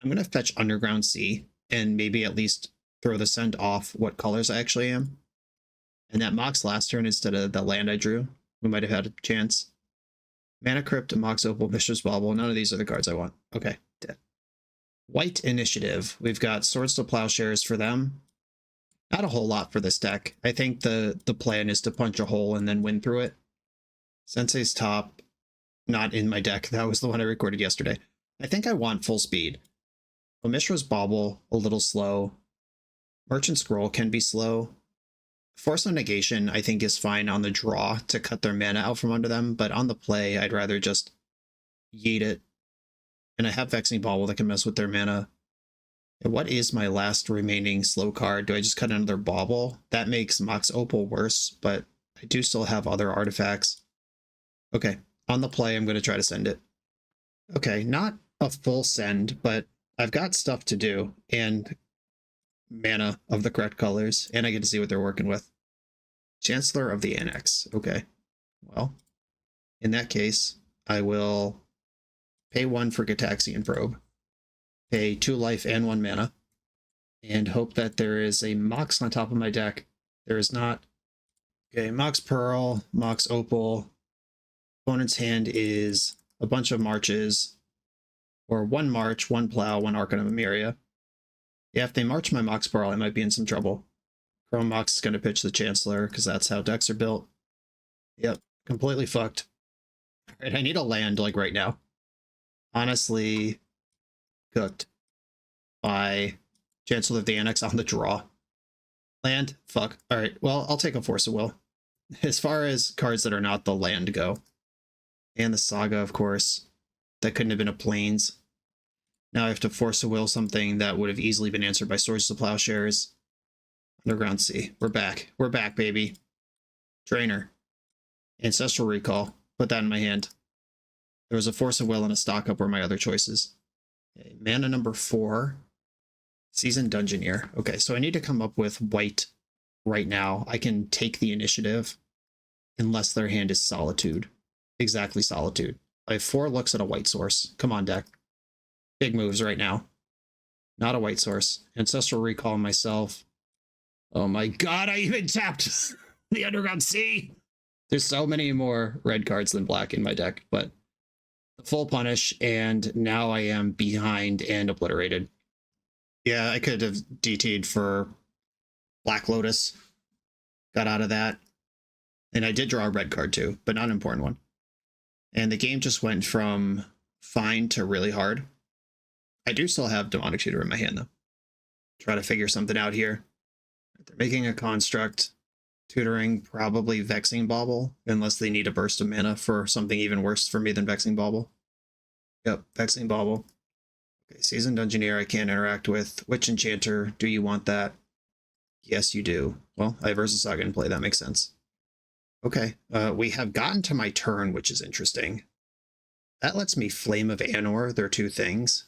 I'm going to fetch Underground Sea and maybe at least throw the scent off what colors I actually am. And that Mox last turn instead of the land I drew, we might have had a chance. Mana Crypt, Mox Opal, Mistress Bauble. None of these are the cards I want. Okay, dead. White Initiative. We've got Swords to Plowshares for them. Not a whole lot for this deck. I think the plan is to punch a hole and then win through it. Sensei's Top, not in my deck. That was the one I recorded yesterday. I think I want full speed. Mishra's Bauble, a little slow. Merchant Scroll can be slow. Force of Negation, I think, is fine on the draw to cut their mana out from under them, but on the play, I'd rather just yeet it. And I have Vexing Bauble that can mess with their mana. And what is my last remaining slow card? Do I just cut another Bauble? That makes Mox Opal worse, but I do still have other artifacts. Okay, on the play, I'm going to try to send it. Okay, not a full send, but I've got stuff to do, and mana of the correct colors, and I get to see what they're working with. Chancellor of the Annex. Okay, well, in that case, I will pay 1 for Gitaxian Probe, pay 2 life and 1 mana, and hope that there is a Mox on top of my deck. There is not. Okay, Mox Pearl, Mox Opal. Opponent's hand is a bunch of marches, or 1 march, 1 plow, 1 Arcanum Emeria. Yeah, if they march my Mox Pearl, I might be in some trouble. Chrome Mox is going to pitch the Chancellor, because that's how decks are built. Yep, completely fucked. Alright, I need a land, like, right now. Honestly, cooked by Chancellor of the Annex on the draw. Land? Fuck. Alright, well, I'll take a Force of Will. As far as cards that are not the land go. And the Saga, of course. That couldn't have been a Plains. Now I have to Force of Will something that would have easily been answered by Swords to Plowshares. Underground Sea. We're back. We're back, baby. Trainer. Ancestral Recall. Put that in my hand. There was a Force of Will and a Stock Up were my other choices. Okay, mana number 4. Seasoned Dungeoneer. Okay, so I need to come up with white right now. I can take the initiative unless their hand is Solitude. Exactly Solitude. I have 4 looks at a white source. Come on, deck. Big moves right now. Not a white source. Ancestral Recall myself. Oh my god, I even tapped the Underground Sea! There's so many more red cards than black in my deck, but the full punish, and now I am behind and obliterated. Yeah, I could have DT'd for Black Lotus. Got out of that. And I did draw a red card too, but not an important one. And the game just went from fine to really hard. I do still have Demonic Tutor in my hand, though. Try to figure something out here. They're making a construct. Tutoring, probably Vexing Bauble, unless they need a burst of mana for something even worse for me than Vexing Bauble. Yep, Vexing Bauble. Okay, Seasoned Dungeoneer I can't interact with. Witch Enchanter, do you want that? Yes, you do. Well, I have Urza Saga in play, that makes sense. Okay, we have gotten to my turn, which is interesting. That lets me Flame of Anor, they're 2 things.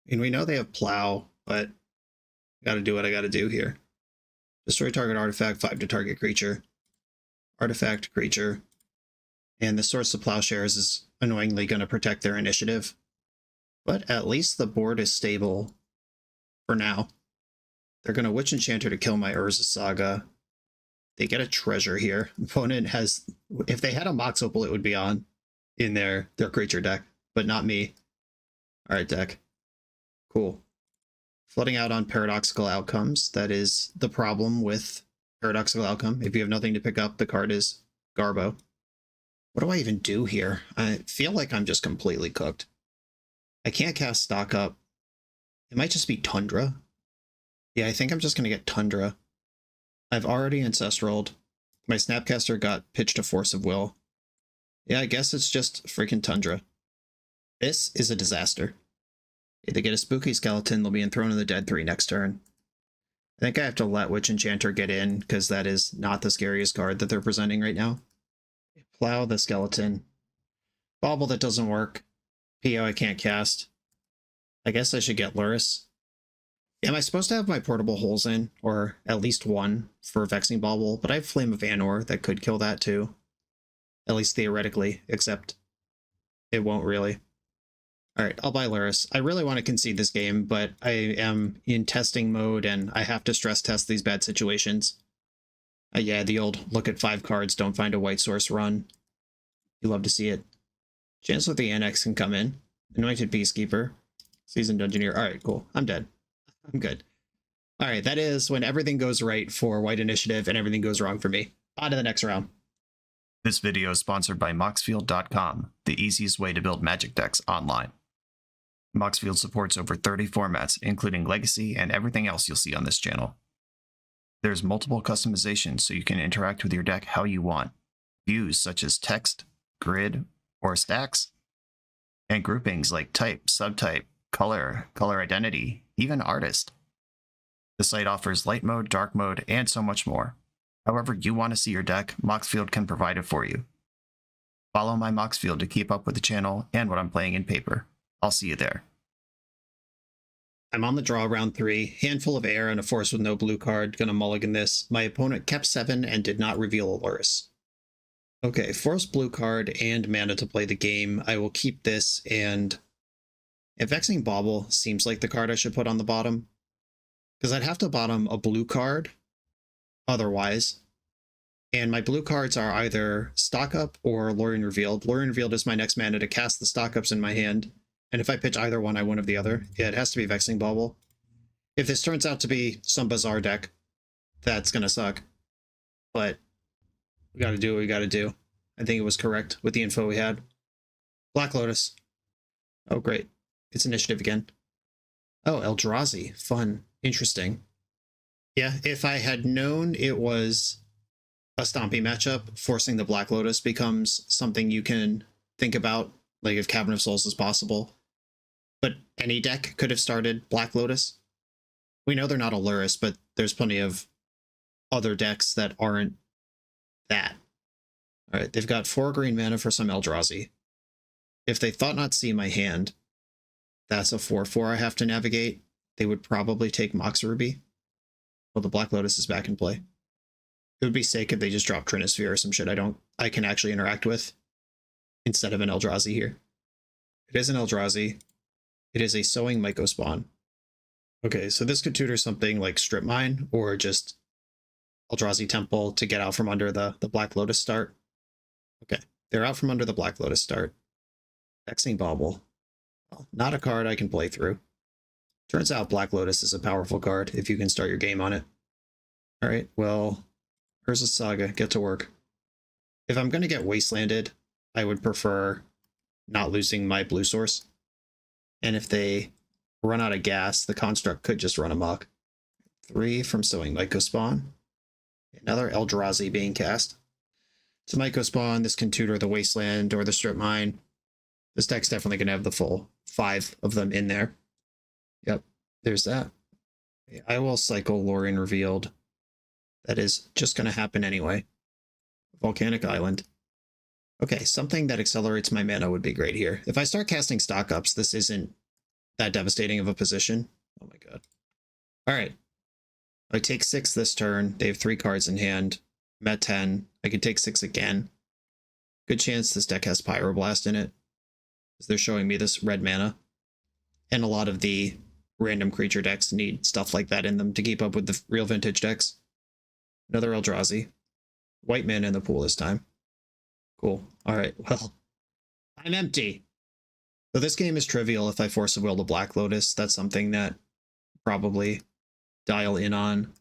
And we know they have Plow, but I gotta do what I gotta do here. Destroy target artifact, 5 to target creature. Artifact, creature. And the Swords to Plowshares is annoyingly going to protect their initiative. But at least the board is stable for now. They're going to Witch Enchanter to kill my Urza Saga. They get a treasure here. Opponent has... If they had a Mox Opal, it would be on in their creature deck, but not me. Alright, deck. Cool. flooding out on Paradoxical Outcomes. That is the problem with Paradoxical Outcome. If you have nothing to pick up, the card is Garbo. What do I even do here? I feel like I'm just completely cooked. I can't cast Stock Up. It might just be Tundra. Yeah, I think I'm just going to get Tundra. I've already Ancestraled. My Snapcaster got pitched a Force of Will. Yeah, I guess it's just freaking Tundra. This is a disaster. If they get a Spooky Skeleton, they'll be enthroned in the Dead 3 next turn. I think I have to let Witch Enchanter get in, because that is not the scariest card that they're presenting right now. Plow the Skeleton. Bauble that doesn't work. PO I can't cast. I guess I should get Lurrus. Am I supposed to have my portable holes in, or at least one for Vexing Bauble? But I have Flame of Anor that could kill that too. At least theoretically, except it won't really. Alright, I'll buy Lurrus. I really want to concede this game, but I am in testing mode and I have to stress test these bad situations. Yeah, the old look at 5 cards, don't find a white source run. You love to see it. Chancellor the Annex can come in. Anointed Peacekeeper. Seasoned Dungeoneer. Alright, cool. I'm dead. I'm good. Alright, that is when everything goes right for White Initiative and everything goes wrong for me. On to the next round. This video is sponsored by Moxfield.com, the easiest way to build Magic decks online. Moxfield supports over 30 formats, including Legacy and everything else you'll see on this channel. There's multiple customizations so you can interact with your deck how you want. Views such as text, grid, or stacks. And groupings like type, subtype, color, color identity, even artist. The site offers light mode, dark mode, and so much more. However you want to see your deck, Moxfield can provide it for you. Follow my Moxfield to keep up with the channel and what I'm playing in paper. I'll see you there. I'm on the draw round 3, handful of air and a force with no blue card, gonna mulligan this. My opponent kept 7 and did not reveal a Lurrus. Okay, force blue card and mana to play the game. I will keep this, and if Vexing Bauble seems like the card I should put on the bottom, because I'd have to bottom a blue card otherwise. And my blue cards are either Stock Up or Lorien Revealed. Lorien Revealed is my next mana to cast the Stock Ups in my hand. And if I pitch either one, I win of the other. Yeah, it has to be Vexing Bauble. If this turns out to be some bizarre deck, that's gonna suck. But we gotta do what we gotta do. I think it was correct with the info we had. Black Lotus. Oh, great. It's initiative again. Oh, Eldrazi. Fun. Interesting. Yeah, if I had known it was a Stompy matchup, forcing the Black Lotus becomes something you can think about, like if Cavern of Souls is possible. But any deck could have started Black Lotus. We know they're not a Lurrus, but there's plenty of other decks that aren't that. Alright, they've got 4 green mana for some Eldrazi. If they thought not see my hand, that's a 4/4 I have to navigate. They would probably take Mox Ruby. Well, the Black Lotus is back in play. It would be sick if they just dropped Trinisphere or some shit I can actually interact with instead of an Eldrazi here. It is an Eldrazi. It is a Sowing Mycospawn. Okay, so this could tutor something like Strip Mine or just Eldrazi Temple to get out from under the Black Lotus start. Okay, they're out from under the Black Lotus start. Vexing Bauble. Well, not a card I can play through. Turns out Black Lotus is a powerful card if you can start your game on it. Alright, well, Urza's Saga, get to work. If I'm going to get Wastelanded, I would prefer not losing my blue source. And if they run out of gas, the construct could just run amok. 3 from Sowing Mycospawn. Another Eldrazi being cast. To Mycospawn, this can tutor the Wasteland or the Strip Mine. This deck's definitely going to have the full 5 of them in there. Yep, there's that. I will cycle Lorien Revealed. That is just going to happen anyway. Volcanic Island. Okay, something that accelerates my mana would be great here. If I start casting Stock Ups, this isn't that devastating of a position. Oh my god. Alright. I take 6 this turn. They have 3 cards in hand. I'm at 10. I could take 6 again. Good chance this deck has Pyroblast in it, because they're showing me this red mana. And a lot of the random creature decks need stuff like that in them to keep up with the real vintage decks. Another Eldrazi. White mana in the pool this time. Cool. Alright, well, I'm empty. So this game is trivial if I force a will to Black Lotus. That's something that probably dial in on.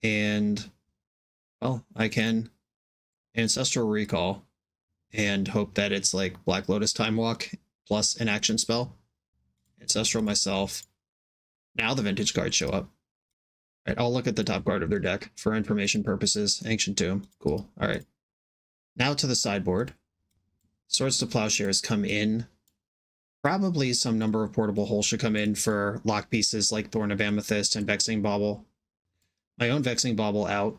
And, well, I can Ancestral Recall and hope that it's like Black Lotus Time Walk plus an action spell. Ancestral myself. Now the vintage cards show up. All right, I'll look at the top card of their deck for information purposes. Ancient Tomb. Cool. All right. Now to the sideboard. Swords to Plowshares come in. Probably some number of portable holes should come in for lock pieces like Thorn of Amethyst and Vexing Bauble. My own Vexing Bauble out.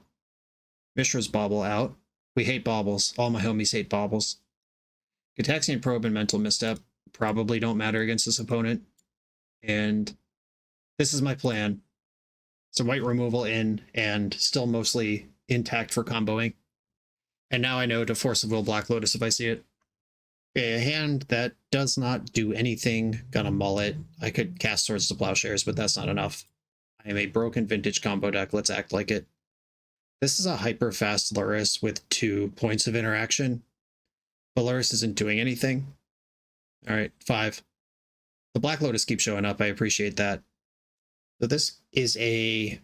Mishra's Bauble out. We hate baubles. All my homies hate baubles. Gitaxian Probe and Mental Misstep probably don't matter against this opponent. And this is my plan. Some white removal in and still mostly intact for comboing. And now I know to Force of Will Black Lotus if I see it. Okay, a hand that does not do anything. Gonna mull it. I could cast Swords to Plowshares, but that's not enough. I am a broken vintage combo deck. Let's act like it. This is a hyper fast Lurrus with 2 points of interaction. But Lurrus isn't doing anything. Alright, 5. The Black Lotus keeps showing up. I appreciate that. So this is a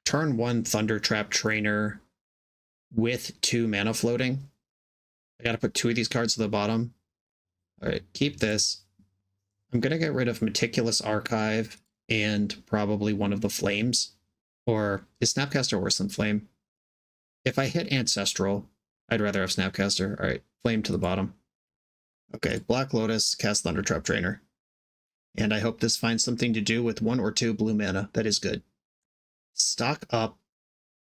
turn 1 Thundertrap Trainer with 2 mana floating. I gotta put 2 of these cards to the bottom. Alright, keep this. I'm gonna get rid of Meticulous Archive and probably one of the Flames. Or is Snapcaster worse than Flame? If I hit Ancestral, I'd rather have Snapcaster. Alright, Flame to the bottom. Okay, Black Lotus, cast Thundertrap Trainer. And I hope this finds something to do with 1 or 2 blue mana. That is good. Stock Up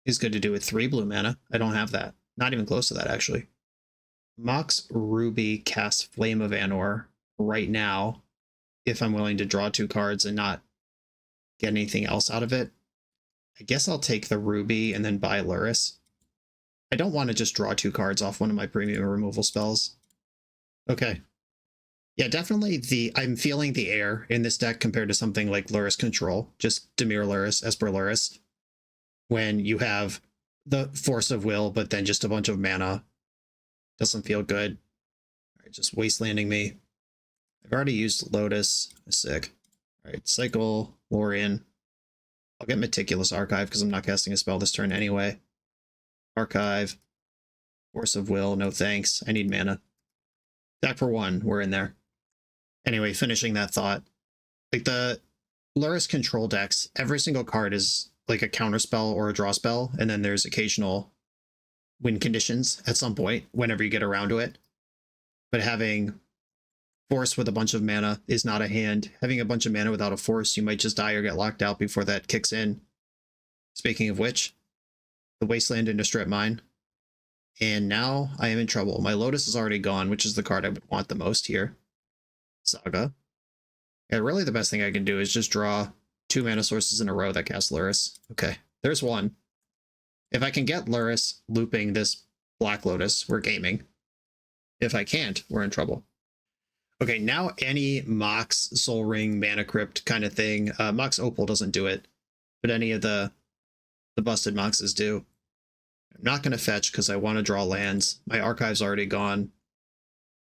is good to do with 3 blue mana. I don't have that. Not even close to that, actually. Mox Ruby casts Flame of Anor right now, if I'm willing to draw 2 cards and not get anything else out of it. I guess I'll take the Ruby and then buy Lurrus. I don't want to just draw 2 cards off one of my premium removal spells. Okay. Yeah, definitely I'm feeling the air in this deck compared to something like Lurrus Control, just Dimir Lurrus, Esper Lurrus, when you have the Force of Will, but then just a bunch of mana. Doesn't feel good. All right, just wastelanding me. I've already used Lotus. Sick. All right, cycle Lorien. I'll get Meticulous Archive because I'm not casting a spell this turn anyway. Archive. Force of Will. No thanks. I need mana. Deck for 1. We're in there. Anyway, finishing that thought. Like the Lurrus Control decks, every single card is like a counter spell or a draw spell, and then there's occasional win conditions at some point whenever you get around to it. But having Force with a bunch of mana is not a hand. Having a bunch of mana without a Force, you might just die or get locked out before that kicks in. Speaking of which, the Wasteland into Strip Mine. And now I am in trouble. My Lotus is already gone, which is the card I would want the most here. Saga. Yeah, really the best thing I can do is just draw 2 mana sources in a row that cast Lurrus. Okay, there's one. If I can get Lurrus looping this Black Lotus, we're gaming. If I can't, we're in trouble. Okay, now any Mox, Soul Ring, Mana Crypt kind of thing. Mox Opal doesn't do it, but any of the busted Moxes do. I'm not going to fetch because I want to draw lands. My archive's already gone.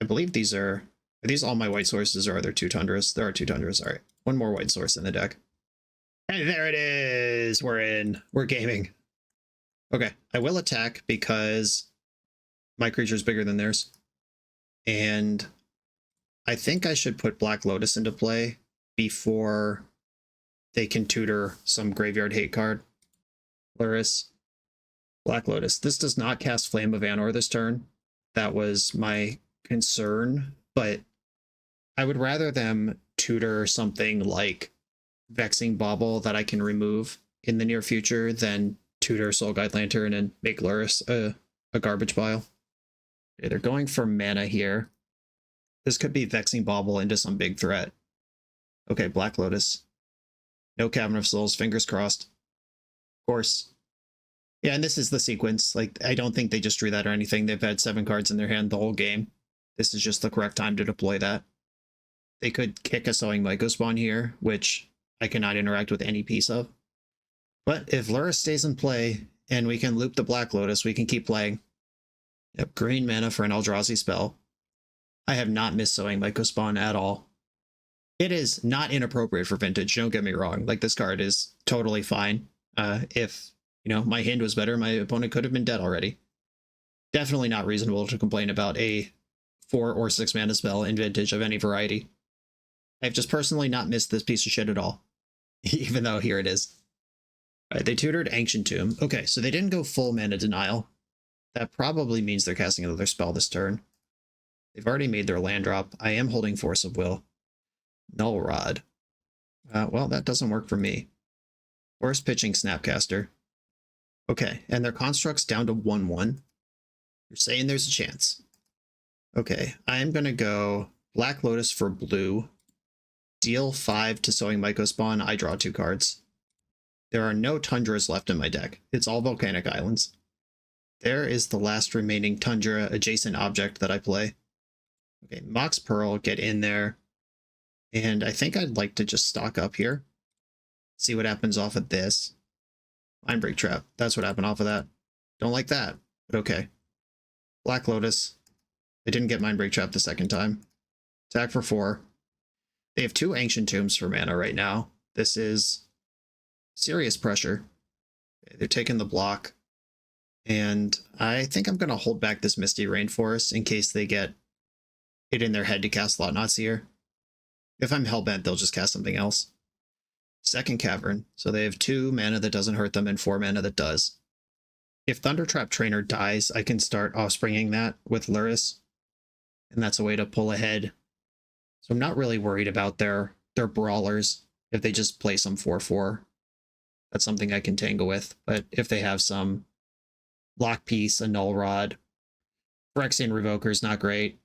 I believe these are these all my white sources, or are there 2 Tundras? There are 2 Tundras. All right, 1 more white source in the deck. And there it is. We're in. We're gaming. Okay, I will attack because my creature's bigger than theirs. And I think I should put Black Lotus into play before they can tutor some graveyard hate card. Lurrus. Black Lotus. This does not cast Flame of Anor this turn. That was my concern, but I would rather them tutor something like Vexing Bauble that I can remove in the near future than tutor Soul Guide Lantern and make Lurrus a garbage pile. Okay, they're going for mana here. This could be Vexing Bauble into some big threat. Okay, Black Lotus. No Cavern of Souls, fingers crossed. Of course. Yeah, and this is the sequence. Like, I don't think they just drew that or anything. They've had 7 cards in their hand the whole game. This is just the correct time to deploy that. They could kick a Sowing Mycospawn here, which I cannot interact with any piece of. But if Lurrus stays in play, and we can loop the Black Lotus, we can keep playing. Yep, green mana for an Eldrazi spell. I have not missed Sowing Mycospawn at all. It is not inappropriate for vintage, don't get me wrong. Like, this card is totally fine. If, you know, my hand was better, my opponent could have been dead already. Definitely not reasonable to complain about a 4 or 6 mana spell in vintage of any variety. I've just personally not missed this piece of shit at all. Even though here it is. Alright, they tutored Ancient Tomb. Okay, so they didn't go full mana denial. That probably means they're casting another spell this turn. They've already made their land drop. I am holding Force of Will. Null Rod. Well, that doesn't work for me. Force pitching Snapcaster. Okay, and their construct's down to 1/1. You're saying there's a chance. Okay, I am going to go Black Lotus for blue. Deal 5 to Sowing Mycospawn. I draw 2 cards. There are no Tundras left in my deck. It's all Volcanic Islands. There is the last remaining Tundra adjacent object that I play. Okay, Mox Pearl, get in there. And I think I'd like to just stock up here. See what happens off of this. Mindbreak Trap. That's what happened off of that. Don't like that, but okay. Black Lotus. They didn't get Mindbreak Trap the second time. Attack for 4. They have 2 Ancient Tombs for mana right now. This is serious pressure. They're taking the block. And I think I'm going to hold back this Misty Rainforest in case they get it in their head to cast Thought-Knot Seer. If I'm hellbent, they'll just cast something else. Second Cavern. So they have 2 mana that doesn't hurt them and 4 mana that does. If Thundertrap Trainer dies, I can start offspringing that with Lurrus. And that's a way to pull ahead. So I'm not really worried about their brawlers. If they just play some 4/4, that's something I can tangle with. But if they have some Lock Piece, a Null Rod, Phyrexian Revoker is not great.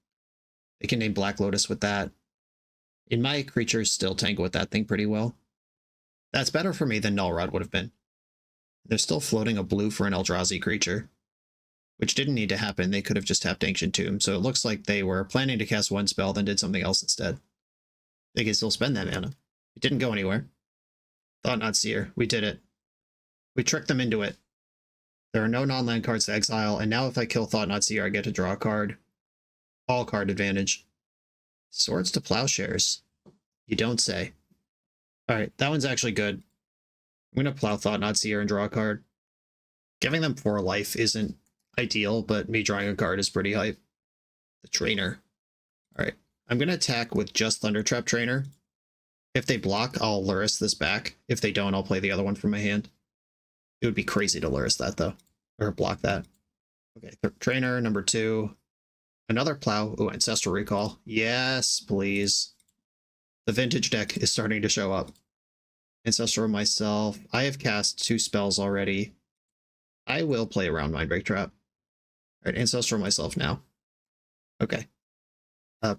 They can name Black Lotus with that. In my creatures still tangle with that thing pretty well. That's better for me than Null Rod would have been. They're still floating a blue for an Eldrazi creature, which didn't need to happen. They could have just tapped Ancient Tomb, so it looks like they were planning to cast one spell, then did something else instead. They can still spend that mana. It didn't go anywhere. Thought-Knot Seer. We did it. We tricked them into it. There are no non-land cards to exile, and now if I kill Thought-Knot Seer, I get to draw a card. All card advantage. Swords to Plowshares. You don't say. Alright, that one's actually good. I'm going to plow Thought-Knot Seer and draw a card. Giving them 4 life isn't ideal, but me drawing a card is pretty hype. The Trainer. Alright, I'm going to attack with just Thundertrap Trainer. If they block, I'll Lurrus this back. If they don't, I'll play the other one from my hand. It would be crazy to Lurrus that, though. Or block that. Okay, Trainer, number 2. Another Plow. Ooh, Ancestral Recall. Yes, please. The vintage deck is starting to show up. Ancestral myself. I have cast 2 spells already. I will play around Mindbreak Trap. Alright, Ancestral myself now. Okay.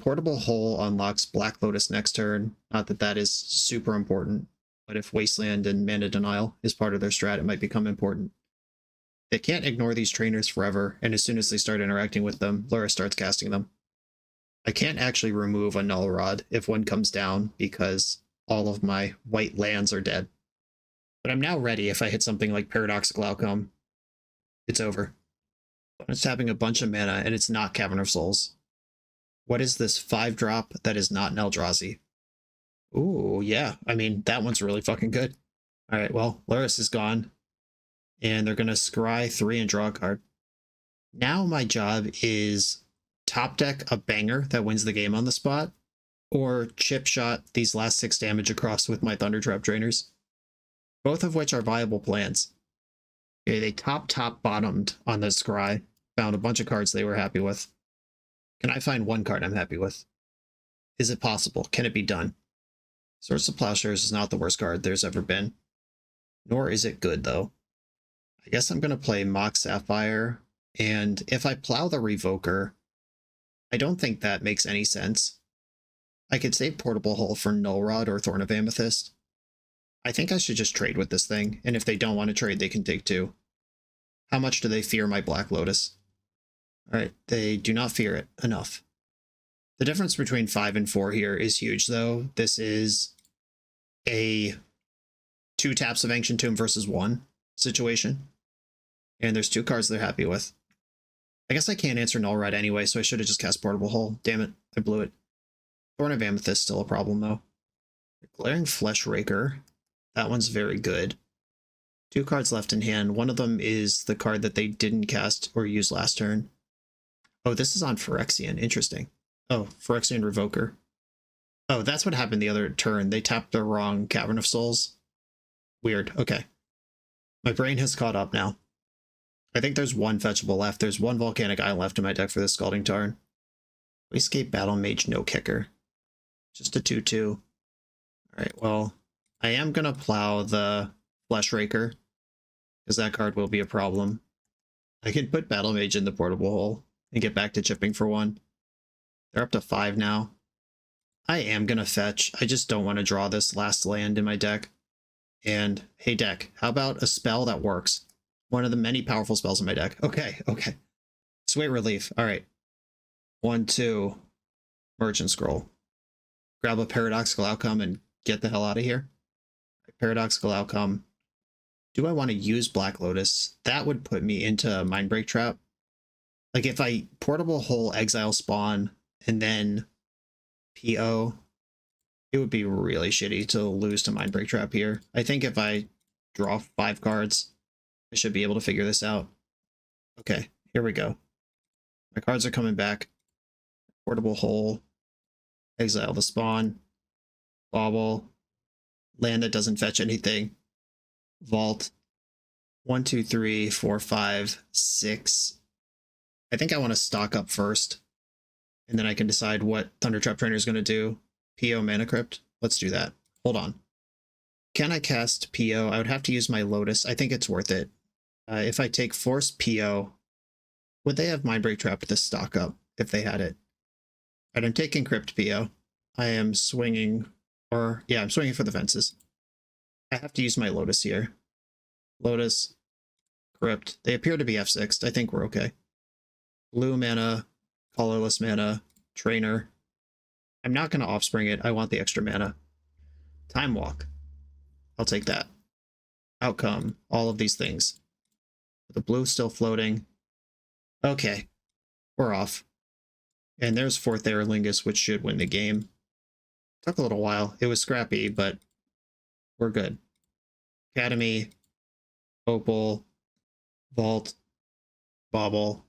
Portable Hole unlocks Black Lotus next turn. Not that that is super important, but if Wasteland and Mana Denial is part of their strat, it might become important. They can't ignore these trainers forever, and as soon as they start interacting with them, Lurrus starts casting them. I can't actually remove a Null Rod if one comes down because all of my white lands are dead. But I'm now ready if I hit something like Paradoxical Outcome. It's over. It's tapping a bunch of mana, and it's not Cavern of Souls. What is this 5-drop that is not an Eldrazi? Ooh, yeah. I mean, that one's really fucking good. Alright, well, Lurrus is gone. And they're going to scry 3 and draw a card. Now my job is top deck a banger that wins the game on the spot, or chip shot these last 6 damage across with my Thundertrap Trainers. Both of which are viable plans. Okay, they top-bottomed on the scry. Found a bunch of cards they were happy with. Can I find one card I'm happy with? Is it possible? Can it be done? Swords to Plowshares is not the worst card there's ever been. Nor is it good, though. I guess I'm going to play Mox Sapphire, and if I plow the Revoker, I don't think that makes any sense. I could save Portable Hole for Null Rod or Thorn of Amethyst. I think I should just trade with this thing, and if they don't want to trade, they can take 2. How much do they fear my Black Lotus? Alright, they do not fear it enough. The difference between 5 and 4 here is huge, though. This is a 2 taps of Ancient Tomb versus 1 situation. And there's 2 cards they're happy with. I guess I can't answer Null Rod anyway, so I should have just cast Portable Hole. Damn it, I blew it. Thorn of Amethyst still a problem, though. Glaring Fleshraker. That one's very good. 2 cards left in hand. One of them is the card that they didn't cast or use last turn. Oh, this is on Phyrexian. Interesting. Oh, Phyrexian Revoker. Oh, that's what happened the other turn. They tapped the wrong Cavern of Souls. Weird. Okay. My brain has caught up now. I think there's one fetchable left. There's one Volcanic Isle left in my deck for this Scalding Tarn. Wastecape Battle Mage, no kicker. Just a 2/2. Alright, well, I am going to plow the Fleshraker, because that card will be a problem. I can put Battle Mage in the portable hole and get back to chipping for 1. They're up to 5 now. I am going to fetch. I just don't want to draw this last land in my deck. And, hey deck, how about a spell that works? One of the many powerful spells in my deck. Okay. Sweet Relief. Alright. 1/2. Merchant Scroll. Grab a Paradoxical Outcome and get the hell out of here. Paradoxical Outcome. Do I want to use Black Lotus? That would put me into Mindbreak Trap. Like if I portable hole Exile Spawn and then PO, it would be really shitty to lose to Mindbreak Trap here. I think if I draw 5 cards, I should be able to figure this out. Okay, here we go. My cards are coming back. Portable hole. Exile the spawn. Bobble. Land that doesn't fetch anything. Vault. 1, 2, 3, 4, 5, 6. I think I want to stock up first. And then I can decide what Thundertrap Trainer is going to do. PO Mana Crypt. Let's do that. Hold on. Can I cast PO? I would have to use my Lotus. I think it's worth it. If I take Force PO, would they have Mindbreak Trap to stock up if they had it? All right, I'm taking Crypt PO. I am swinging, I'm swinging for the fences. I have to use my Lotus here. Lotus, Crypt. They appear to be F6'd. I think we're okay. Blue mana, colorless mana, Trainer. I'm not going to Offspring it. I want the extra mana. Time Walk. I'll take that. Outcome. All of these things. The blue still floating. Okay. We're off. And there's Forth Eorlingas, which should win the game. Took a little while. It was scrappy, but we're good. Academy. Opal. Vault. Bobble.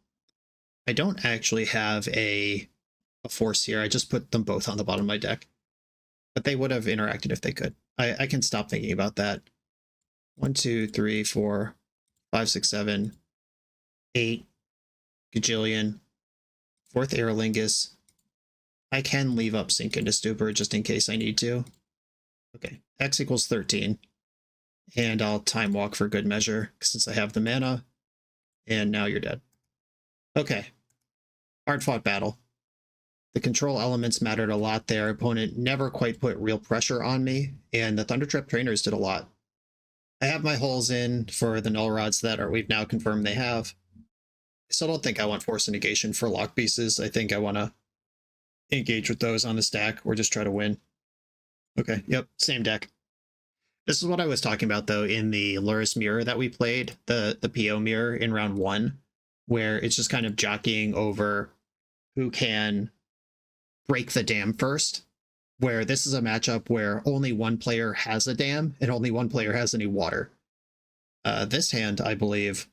I don't actually have a force here. I just put them both on the bottom of my deck. But they would have interacted if they could. I can stop thinking about that. 1, 2, 3, 4, 5, 6, 7, 8. Gajillion. Forth Eorlingas. I can leave up Sink into Stupor just in case I need to. Okay, X equals 13. And I'll Time Walk for good measure, since I have the mana. And now you're dead. Okay. Hard-fought battle. The control elements mattered a lot there. Opponent never quite put real pressure on me, and the Thundertrap Trainers did a lot. I have my holes in for the Null Rods that we've now confirmed they have. I still don't think I want Force of Negation for lock pieces. I think I want to engage with those on the stack or just try to win. Okay, yep, same deck. This is what I was talking about, though, in the Lurrus mirror that we played, the PO mirror in round 1, where it's just kind of jockeying over who can break the dam first, where this is a matchup where only one player has a dam and only one player has any water. This hand, I believe,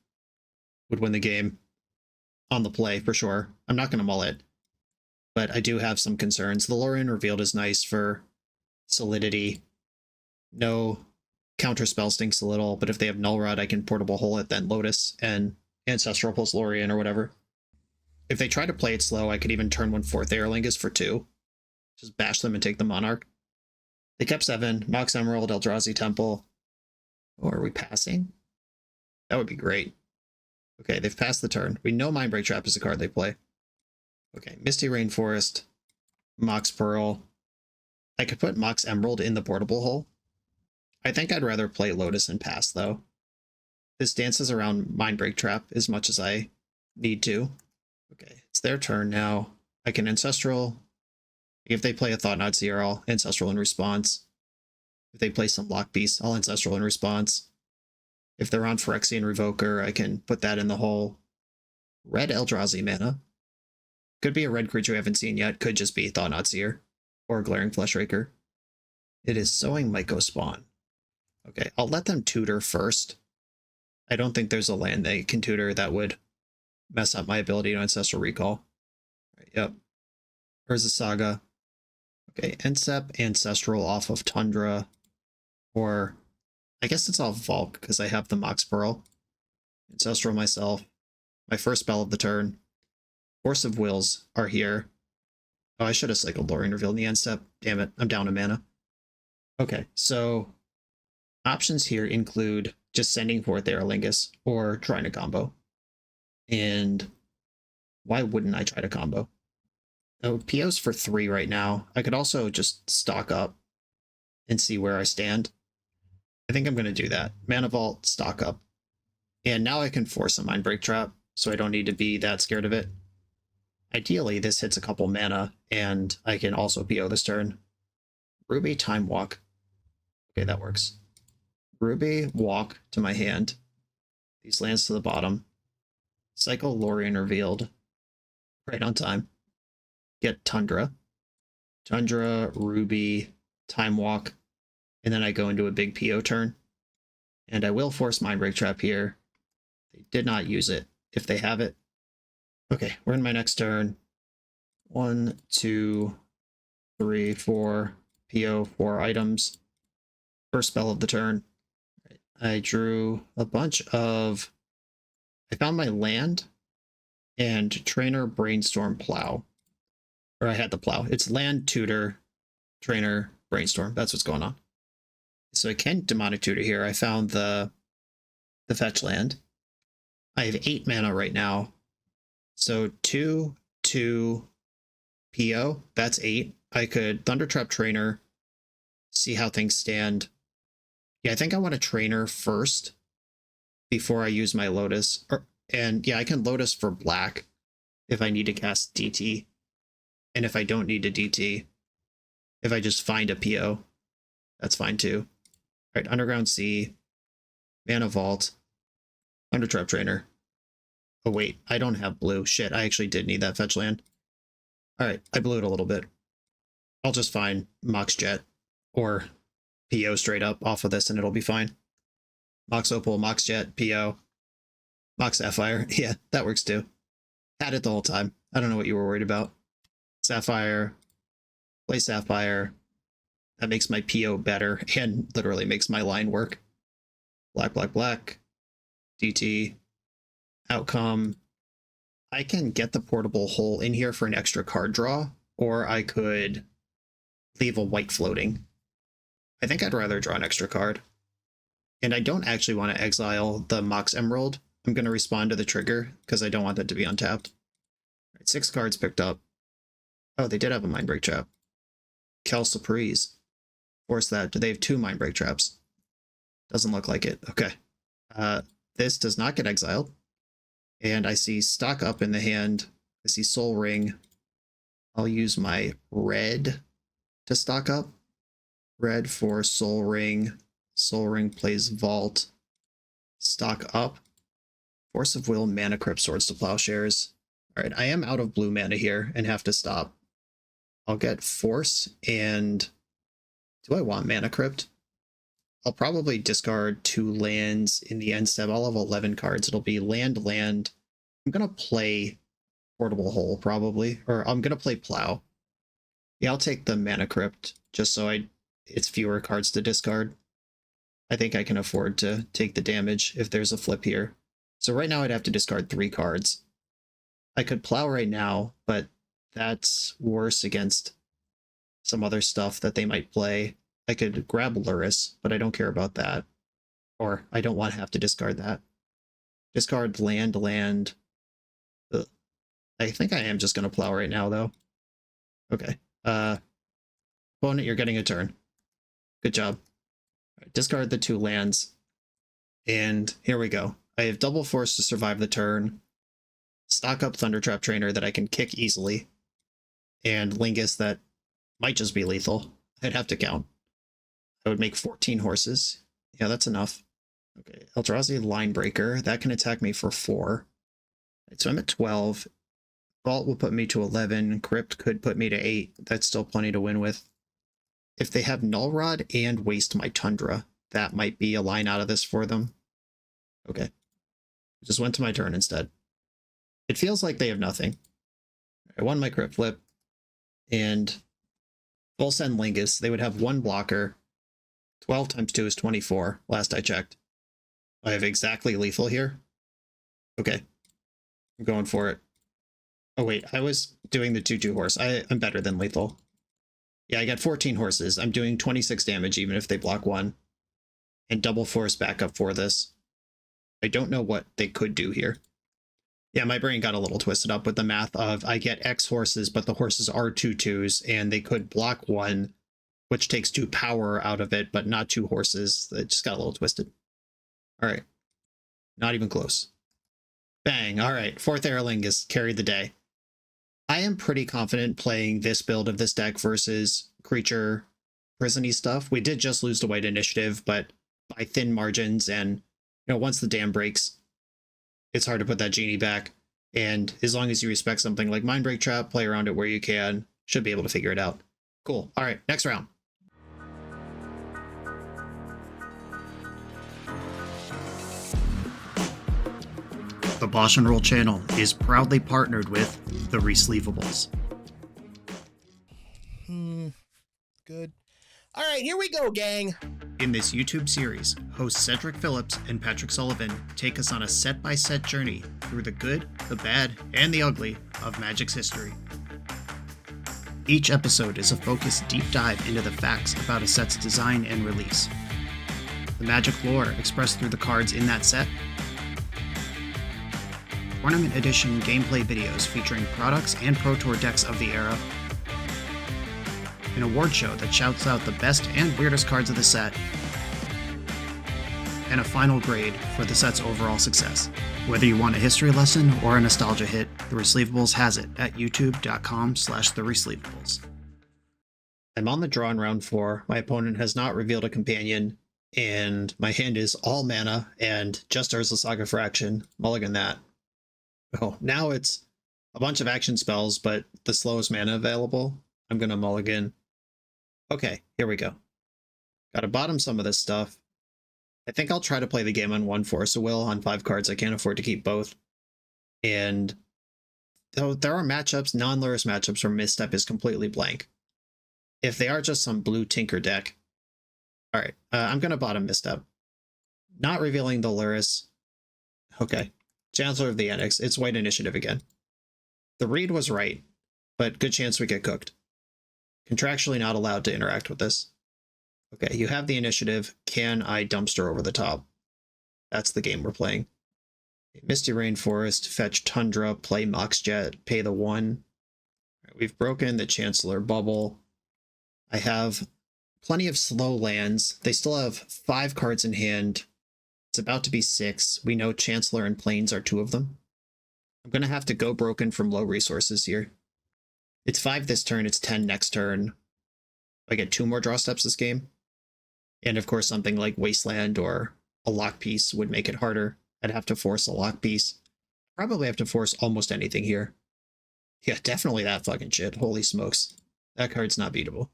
would win the game on the play for sure. I'm not going to mull it, but I do have some concerns. The Lorien Revealed is nice for solidity. No counterspell stinks a little, but if they have Null Rod, I can portable hole it, then Lotus and Ancestral plus Lorien or whatever. If they try to play it slow, I could even turn one Forth Eorlingas for 2. Just bash them and take the Monarch. They kept 7. Mox Emerald, Eldrazi Temple. Oh, are we passing? That would be great. Okay, they've passed the turn. We know Mindbreak Trap is the card they play. Okay, Misty Rainforest. Mox Pearl. I could put Mox Emerald in the portable hole. I think I'd rather play Lotus and pass, though. This dances around Mindbreak Trap as much as I need to. Okay, it's their turn now. I can Ancestral. If they play a Thought-Knot Seer, I'll Ancestral in response. If they play some Lock Piece, I'll Ancestral in response. If they're on Phyrexian Revoker, I can put that in the hole. Red Eldrazi mana. Could be a red creature we haven't seen yet. Could just be Thought-Knot Seer or Glaring Fleshraker. It is sowing Myco Spawn. Okay, I'll let them tutor first. I don't think there's a land they can tutor that would mess up my ability to Ancestral Recall. Right, yep. Urza Saga. Okay, Ensep Ancestral off of Tundra. Or, I guess it's off Volk because I have the Mox Pearl. Ancestral myself. My first spell of the turn. Force of Wills are here. Oh, I should have cycled Lorien Reveal in the end step. Damn it, I'm down a mana. Okay, so options here include just sending Forth Eorlingas or trying to combo. And why wouldn't I try to combo? Oh, PO's for 3 right now. I could also just stock up and see where I stand. I think I'm going to do that. Mana Vault, stock up. And now I can force a Mindbreak Trap, so I don't need to be that scared of it. Ideally, this hits a couple mana, and I can also PO this turn. Ruby Time Walk. Okay, that works. Ruby Walk to my hand. These lands to the bottom. Cycle Lorien Revealed. Right on time. Get Tundra. Tundra, Ruby, Time Walk. And then I go into a big PO turn. And I will force Mindbreak Trap here. They did not use it. If they have it. Okay, we're in my next turn. 1, 2, 3, 4. PO, 4 items. First spell of the turn. I drew a bunch of... I found my land and Trainer, Brainstorm, Plow. Or I had the Plow. It's land, tutor, Trainer, Brainstorm. That's what's going on. So I can Demonic Tutor here. I found the fetch land. I have 8 mana right now. So 2, 2, PO. That's 8. I could Thundertrap Trainer, see how things stand. Yeah, I think I want a Trainer first before I use my Lotus. And yeah, I can Lotus for black if I need to cast DT. And if I don't need to DT, if I just find a PO, that's fine too. All right, Underground Sea, Mana Vault, Thundertrap Trainer. Oh wait, I don't have blue. Shit, I actually did need that fetch land. All right, I blew it a little bit. I'll just find Mox Jet or PO straight up off of this and it'll be fine. Mox Opal, Mox Jet, PO, Mox Sapphire. Yeah, that works too. Had it the whole time. I don't know what you were worried about. Sapphire, play Sapphire. That makes my PO better and literally makes my line work. Black, black, black. DT. Outcome. I can get the portable hole in here for an extra card draw, or I could leave a white floating. I think I'd rather draw an extra card. And I don't actually want to exile the Mox Emerald. I'm going to respond to the trigger because I don't want that to be untapped. All right, 6 cards picked up. Oh, they did have a Mindbreak Trap. Kel Surprise. Force that. Do they have 2 Mindbreak Traps? Doesn't look like it. Okay. This does not get exiled. And I see Stock Up in the hand. I see Soul Ring. I'll use my red to stock up. Red for Soul Ring. Soul Ring plays Vault. Stock up. Force of Will, Mana Crypt, Swords to Plowshares. Alright, I am out of blue mana here and have to stop. I'll get Force and... Do I want Mana Crypt? I'll probably discard 2 lands in the end step. I'll have 11 cards. It'll be land, land. I'm going to play Portable Hole, probably. Or I'm going to play Plow. Yeah, I'll take the Mana Crypt, just so it's fewer cards to discard. I think I can afford to take the damage if there's a flip here. So right now I'd have to discard 3 cards. I could Plow right now, but that's worse against some other stuff that they might play. I could grab Lurrus, but I don't care about that. Or I don't want to have to discard that. Discard land, land. Ugh. I think I am just going to Plow right now, though. Okay. Opponent, you're getting a turn. Good job. Right, discard the 2 lands. And here we go. I have double force to survive the turn. Stock up Thundertrap Trainer that I can kick easily. And Lingus that might just be lethal. I'd have to count. I would make 14 horses. Yeah, that's enough. Okay, Eldrazi Linebreaker. That can attack me for 4. Right, so I'm at 12. Vault will put me to 11. Crypt could put me to 8. That's still plenty to win with. if they have Null Rod and Waste My Tundra, that might be a line out of this for them. Okay. Just went to my turn instead. It feels like they have nothing. I won my crypt flip. And Forth Eorlingas, they would have one blocker. 12 times 2 is 24, last I checked. I have exactly lethal here. Okay. I'm going for it. Oh wait, I was doing the 2/2 horse. I'm better than lethal. Yeah, I got 14 horses. I'm doing 26 damage even if they block one. And double force backup for this. I don't know what they could do here. Yeah, my brain got a little twisted up with the math of I get X horses, but the horses are 2/2s, and they could block one, which takes 2 power out of it, but not 2 horses. It just got a little twisted. All right. Not even close. Bang. All right. Forth Eorlingas carried the day. I am pretty confident playing this build of this deck versus creature prison-y stuff. We did just lose to white initiative, but by thin margins, and once the dam breaks, it's hard to put that genie back. And as long as you respect something like Mindbreak Trap, play around it where you can, should be able to figure it out. Cool. All right, next round. The BoshNRoll channel is proudly partnered with the Resleevables. Good. All right, here we go, gang. In this YouTube series, hosts Cedric Phillips and Patrick Sullivan take us on a set-by-set journey through the good, the bad, and the ugly of Magic's history. Each episode is a focused deep dive into the facts about a set's design and release, the Magic lore expressed through the cards in that set, Tournament Edition gameplay videos featuring products and Pro Tour decks of the era, an award show that shouts out the best and weirdest cards of the set, and a final grade for the set's overall success. Whether you want a history lesson or a nostalgia hit, The Resleevables has it at youtube.com/theresleevables. I'm on the draw in round 4. My opponent has not revealed a companion, and my hand is all mana and just Urza Saga for action. Mulligan that. Oh, now it's a bunch of action spells, but the slowest mana available. I'm going to mulligan. Okay, here we go. Gotta bottom some of this stuff. I think I'll try to play the game on 1 Force of Will on 5 cards. I can't afford to keep both. And though there are matchups, non-Lurrus matchups where Misstep is completely blank. If they are just some blue Tinker deck. Alright, I'm going to bottom Misstep. Not revealing the Lurrus. Okay. Chancellor of the Annex. It's white initiative again. The read was right, but good chance we get cooked. Contractually not allowed to interact with this. Okay, you have the initiative. Can I dumpster over the top? That's the game we're playing. Misty Rainforest, fetch Tundra, play Moxjet, pay the 1. Right, we've broken the Chancellor bubble. I have plenty of slow lands. They still have 5 cards in hand. It's about to be 6. We know Chancellor and Plains are 2 of them. I'm going to have to go broken from low resources here. It's 5 this turn, it's 10 next turn. I get 2 more draw steps this game. And of course something like Wasteland or a lock piece would make it harder. I'd have to force a lock piece. Probably have to force almost anything here. Yeah, definitely that fucking shit. Holy smokes. That card's not beatable.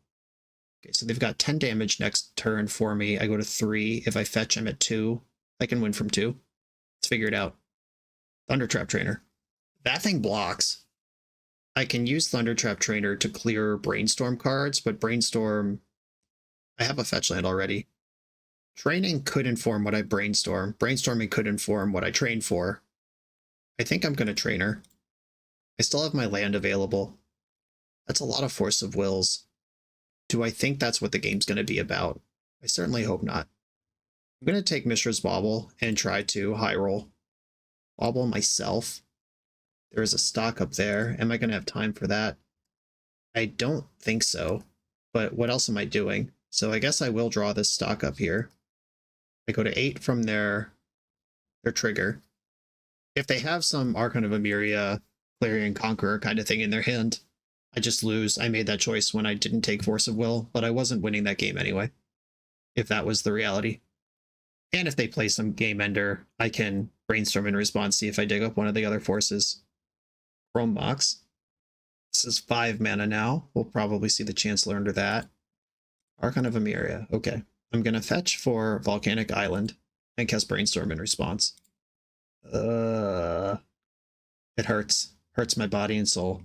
Okay, so they've got 10 damage next turn for me. I go to 3. If I fetch, I'm at 2. I can win from 2. Let's figure it out. Thundertrap Trainer. That thing blocks. I can use Thundertrap Trainer to clear Brainstorm cards, but Brainstorm... I have a fetch land already. Training could inform what I brainstorm. Brainstorming could inform what I train for. I think I'm going to Trainer. I still have my land available. That's a lot of Force of Wills. Do I think that's what the game's going to be about? I certainly hope not. I'm going to take Mishra's Bauble and try to high roll. Bauble myself. There is a stock up there. Am I going to have time for that? I don't think so. But what else am I doing? So I guess I will draw this stock up here. I go to 8 from their trigger. If they have some Archon of Emeria, Clarion Conqueror kind of thing in their hand, I just lose. I made that choice when I didn't take Force of Will, but I wasn't winning that game anyway, if that was the reality. And if they play some Game Ender, I can brainstorm in response, see if I dig up one of the other forces. Chrome Mox. This is 5 mana now. We'll probably see the Chancellor under that. Archon of Emeria. Okay. I'm going to fetch for Volcanic Island and cast Brainstorm in response. It hurts. Hurts my body and soul.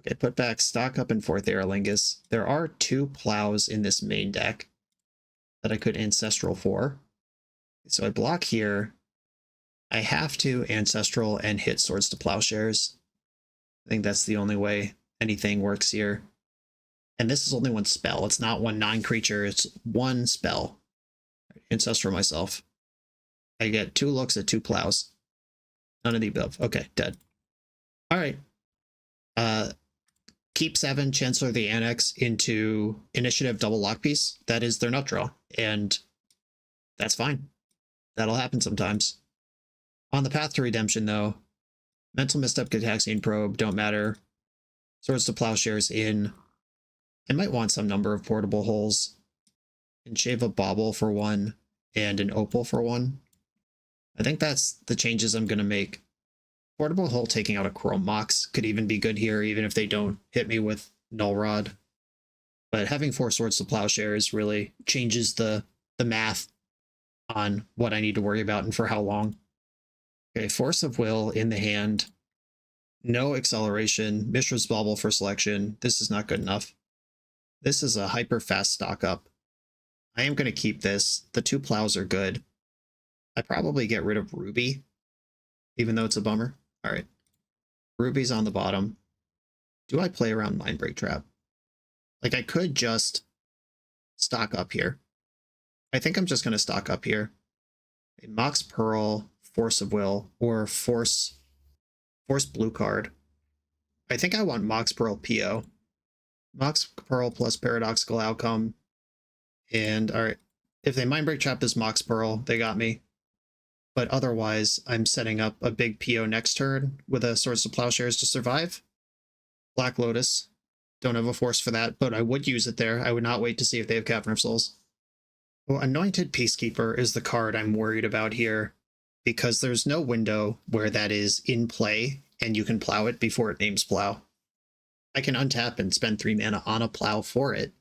Okay, put back Stock Up and Forth Eorlingas. There are 2 plows in this main deck that I could Ancestral for. So I block here. I have to Ancestral and hit Swords to Plowshares. I think that's the only way anything works here. And this is only 1 spell. It's not 1 non-creature. It's 1 spell. Ancestral myself. I get 2 looks at 2 plows. None of the above. Okay, dead. All right. Keep 7 Chancellor of the Annex into Initiative double lock piece. That is their nut draw. And that's fine. That'll happen sometimes. On the path to redemption, though, Mental Misstep, Gitaxian Probe don't matter. Swords to Plowshares in. I might want some number of portable holes. And shave a Bauble for 1 and an Opal for 1. I think that's the changes I'm going to make. Portable hole taking out a Chrome Mox could even be good here, even if they don't hit me with Null Rod. But having 4 Swords to Plowshares really changes the math on what I need to worry about and for how long. Okay, Force of Will in the hand. No acceleration. Mishra's Bauble for selection. This is not good enough. This is a hyper fast stock up. I am going to keep this. The 2 plows are good. I probably get rid of Ruby, even though it's a bummer. All right. Ruby's on the bottom. Do I play around Mindbreak Trap? Like, I could just stock up here. I think I'm just going to stock up here. A Mox Pearl, Force of Will, or Force blue card. I think I want Mox Pearl PO. Mox Pearl plus Paradoxical Outcome. And, all right. If they Mindbreak Trap this Mox Pearl, they got me. But otherwise, I'm setting up a big PO next turn with a Swords to Plowshares to survive. Black Lotus. Don't have a force for that, but I would use it there. I would not wait to see if they have Cavern of Souls. Well, Anointed Peacekeeper is the card I'm worried about here, because there's no window where that is in play and you can plow it before it names plow. I can untap and spend 3 mana on a plow for it.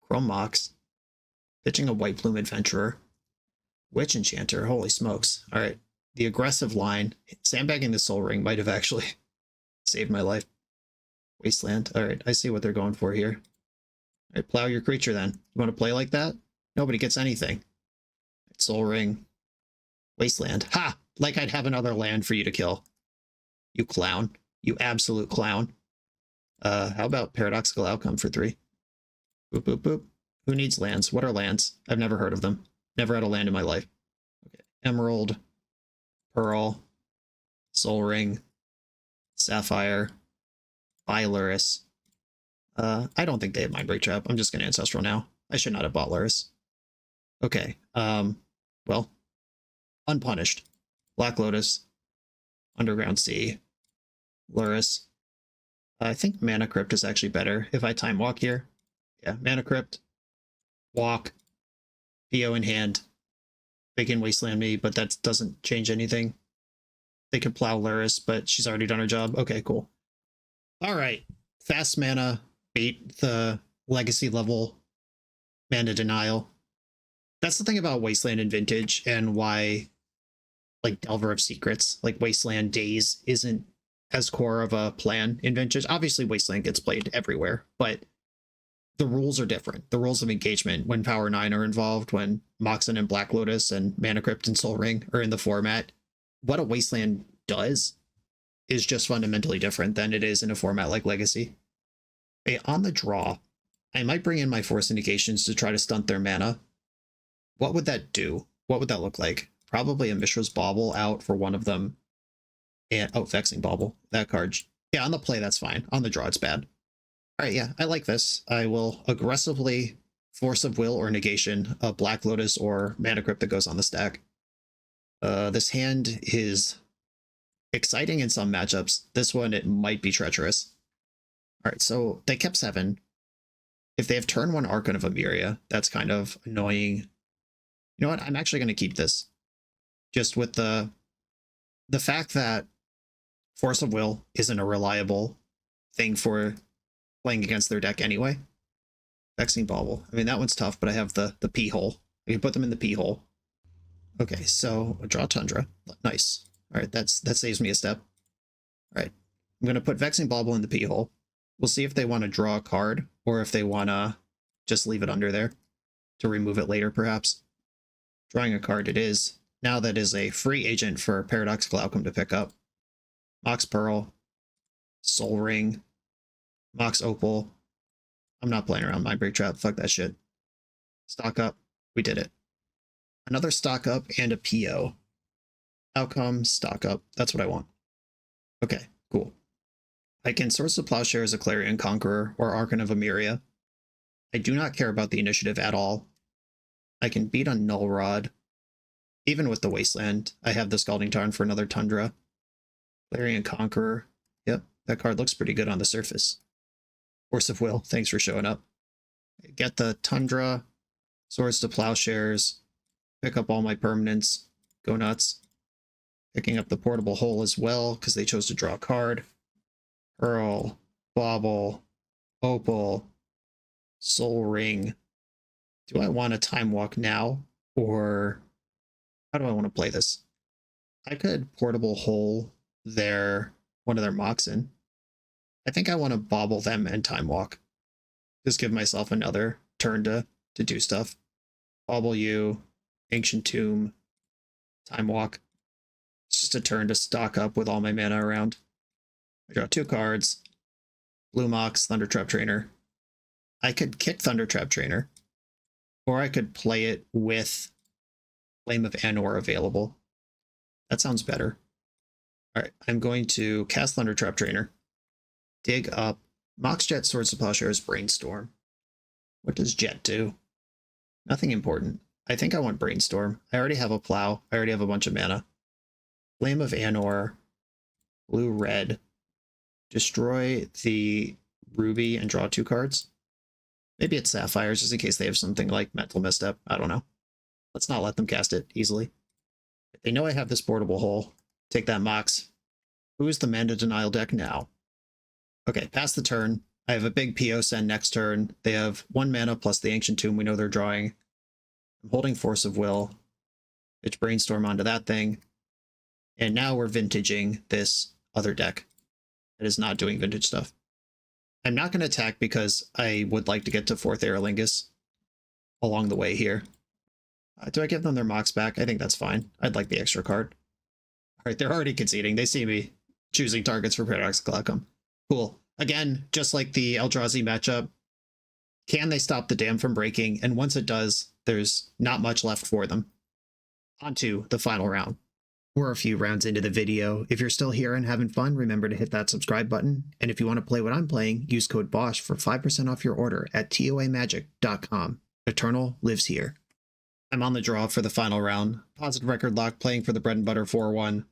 Chrome Mox. Pitching a White Plume Adventurer. Witch Enchanter, holy smokes. All right, the aggressive line, sandbagging the Soul Ring might have actually saved my life. Wasteland, all right, I see what they're going for here. All right, plow your creature then. You want to play like that? Nobody gets anything. Soul Ring, Wasteland. Ha! Like I'd have another land for you to kill. You clown. You absolute clown. How about Paradoxical Outcome for 3? Boop, boop, boop. Who needs lands? What are lands? I've never heard of them. Never had a land in my life. Okay. Emerald, Pearl, Soul Ring, Sapphire, Lurrus. I don't think they have Mindbreak Trap. I'm just going to Ancestral now. I should not have bought Lurrus. Okay. Well, Unpunished. Black Lotus, Underground Sea, Lurrus. I think Mana Crypt is actually better if I Time Walk here. Yeah, Mana Crypt, walk, PO in hand. They can Wasteland me, but that doesn't change anything. They could plow Lurrus, but she's already done her job. Okay, cool. All right. Fast mana, bait the legacy level mana denial. That's the thing about Wasteland and Vintage, and why, like, Delver of Secrets, like Wasteland Days isn't as core of a plan in Vintage. Obviously, Wasteland gets played everywhere, but the rules are different. The rules of engagement when Power 9 are involved, when Moxen and Black Lotus and Mana Crypt and Soul Ring are in the format, what a Wasteland does is just fundamentally different than it is in a format like Legacy. Okay, on the draw, I might bring in my Force Indications to try to stunt their mana. What would that do? What would that look like? Probably a Mishra's Bauble out for one of them. And, oh, Vexing Bauble. That card. Yeah, on the play, that's fine. On the draw, it's bad. All right, yeah, I like this. I will aggressively Force of Will or Negation a Black Lotus or Mana Crypt that goes on the stack. This hand is exciting in some matchups. This one, it might be treacherous. All right, so they kept 7. If they have turn 1 Archon of Emeria, that's kind of annoying. You know what? I'm actually going to keep this. Just with the fact that Force of Will isn't a reliable thing for playing against their deck anyway. Vexing Bauble. I mean, that one's tough, but I have the pee hole. I can put them in the pee hole. Okay, so I draw Tundra. Nice. All right, that saves me a step. All right, I'm going to put Vexing Bauble in the pee hole. We'll see if they want to draw a card or if they want to just leave it under there to remove it later, perhaps. Drawing a card it is. Now that is a free agent for Paradoxical Outcome to pick up. Mox Pearl, Soul Ring, Mox Opal. I'm not playing around Mindbreak Trap. Fuck that shit. Stock up. We did it. Another stock up and a PO. Outcome, stock up. That's what I want. Okay, cool. I can source the Plowshare as a Clarion Conqueror or Archon of Emeria. I do not care about the initiative at all. I can beat on Null Rod. Even with the Wasteland, I have the Scalding Tarn for another Tundra. Clarion Conqueror. Yep, that card looks pretty good on the surface. Force of Will, thanks for showing up. Get the Tundra, Swords to Plowshares, pick up all my permanents, go nuts. Picking up the Portable Hole as well, because they chose to draw a card. Pearl, Bauble, Opal, Soul Ring. Do I want a Time Walk now, or how do I want to play this? I could Portable Hole one of their Mox in. I think I want to Bauble them and Time Walk. Just give myself another turn to do stuff. Bauble you, Ancient Tomb, Time Walk. It's just a turn to stock up with all my mana around. I draw 2 cards. Blue Mox, Thundertrap Trainer. I could kick Thundertrap Trainer, or I could play it with Flame of Anor available. That sounds better. Alright, I'm going to cast Thundertrap Trainer. Dig up Mox Jet, Swords to Plowshares, Brainstorm. What does Jet do? Nothing important. I think I want Brainstorm. I already have a Plow. I already have a bunch of mana. Flame of Anor. Blue-red. Destroy the Ruby and draw 2 cards. Maybe it's Sapphires, just in case they have something like Mental Misstep. I don't know. Let's not let them cast it easily. They know I have this Portable Hole. Take that Mox. Who is the Mana Denial deck now? Okay, pass the turn. I have a big PO send next turn. They have 1 mana plus the Ancient Tomb we know they're drawing. I'm holding Force of Will. It's Brainstorm onto that thing. And now we're vintaging this other deck that is not doing vintage stuff. I'm not going to attack because I would like to get to Forth Eorlingas along the way here. Do I give them their Mox back? I think that's fine. I'd like the extra card. Alright, they're already conceding. They see me choosing targets for Paradoxical Outcome. Cool. Again, just like the Eldrazi matchup, can they stop the dam from breaking? And once it does, there's not much left for them. On to the final round. We're a few rounds into the video. If you're still here and having fun, remember to hit that subscribe button. And if you want to play what I'm playing, use code BOSH for 5% off your order at toamagic.com. Eternal lives here. I'm on the draw for the final round. Positive record lock, playing for the bread and butter 4-1.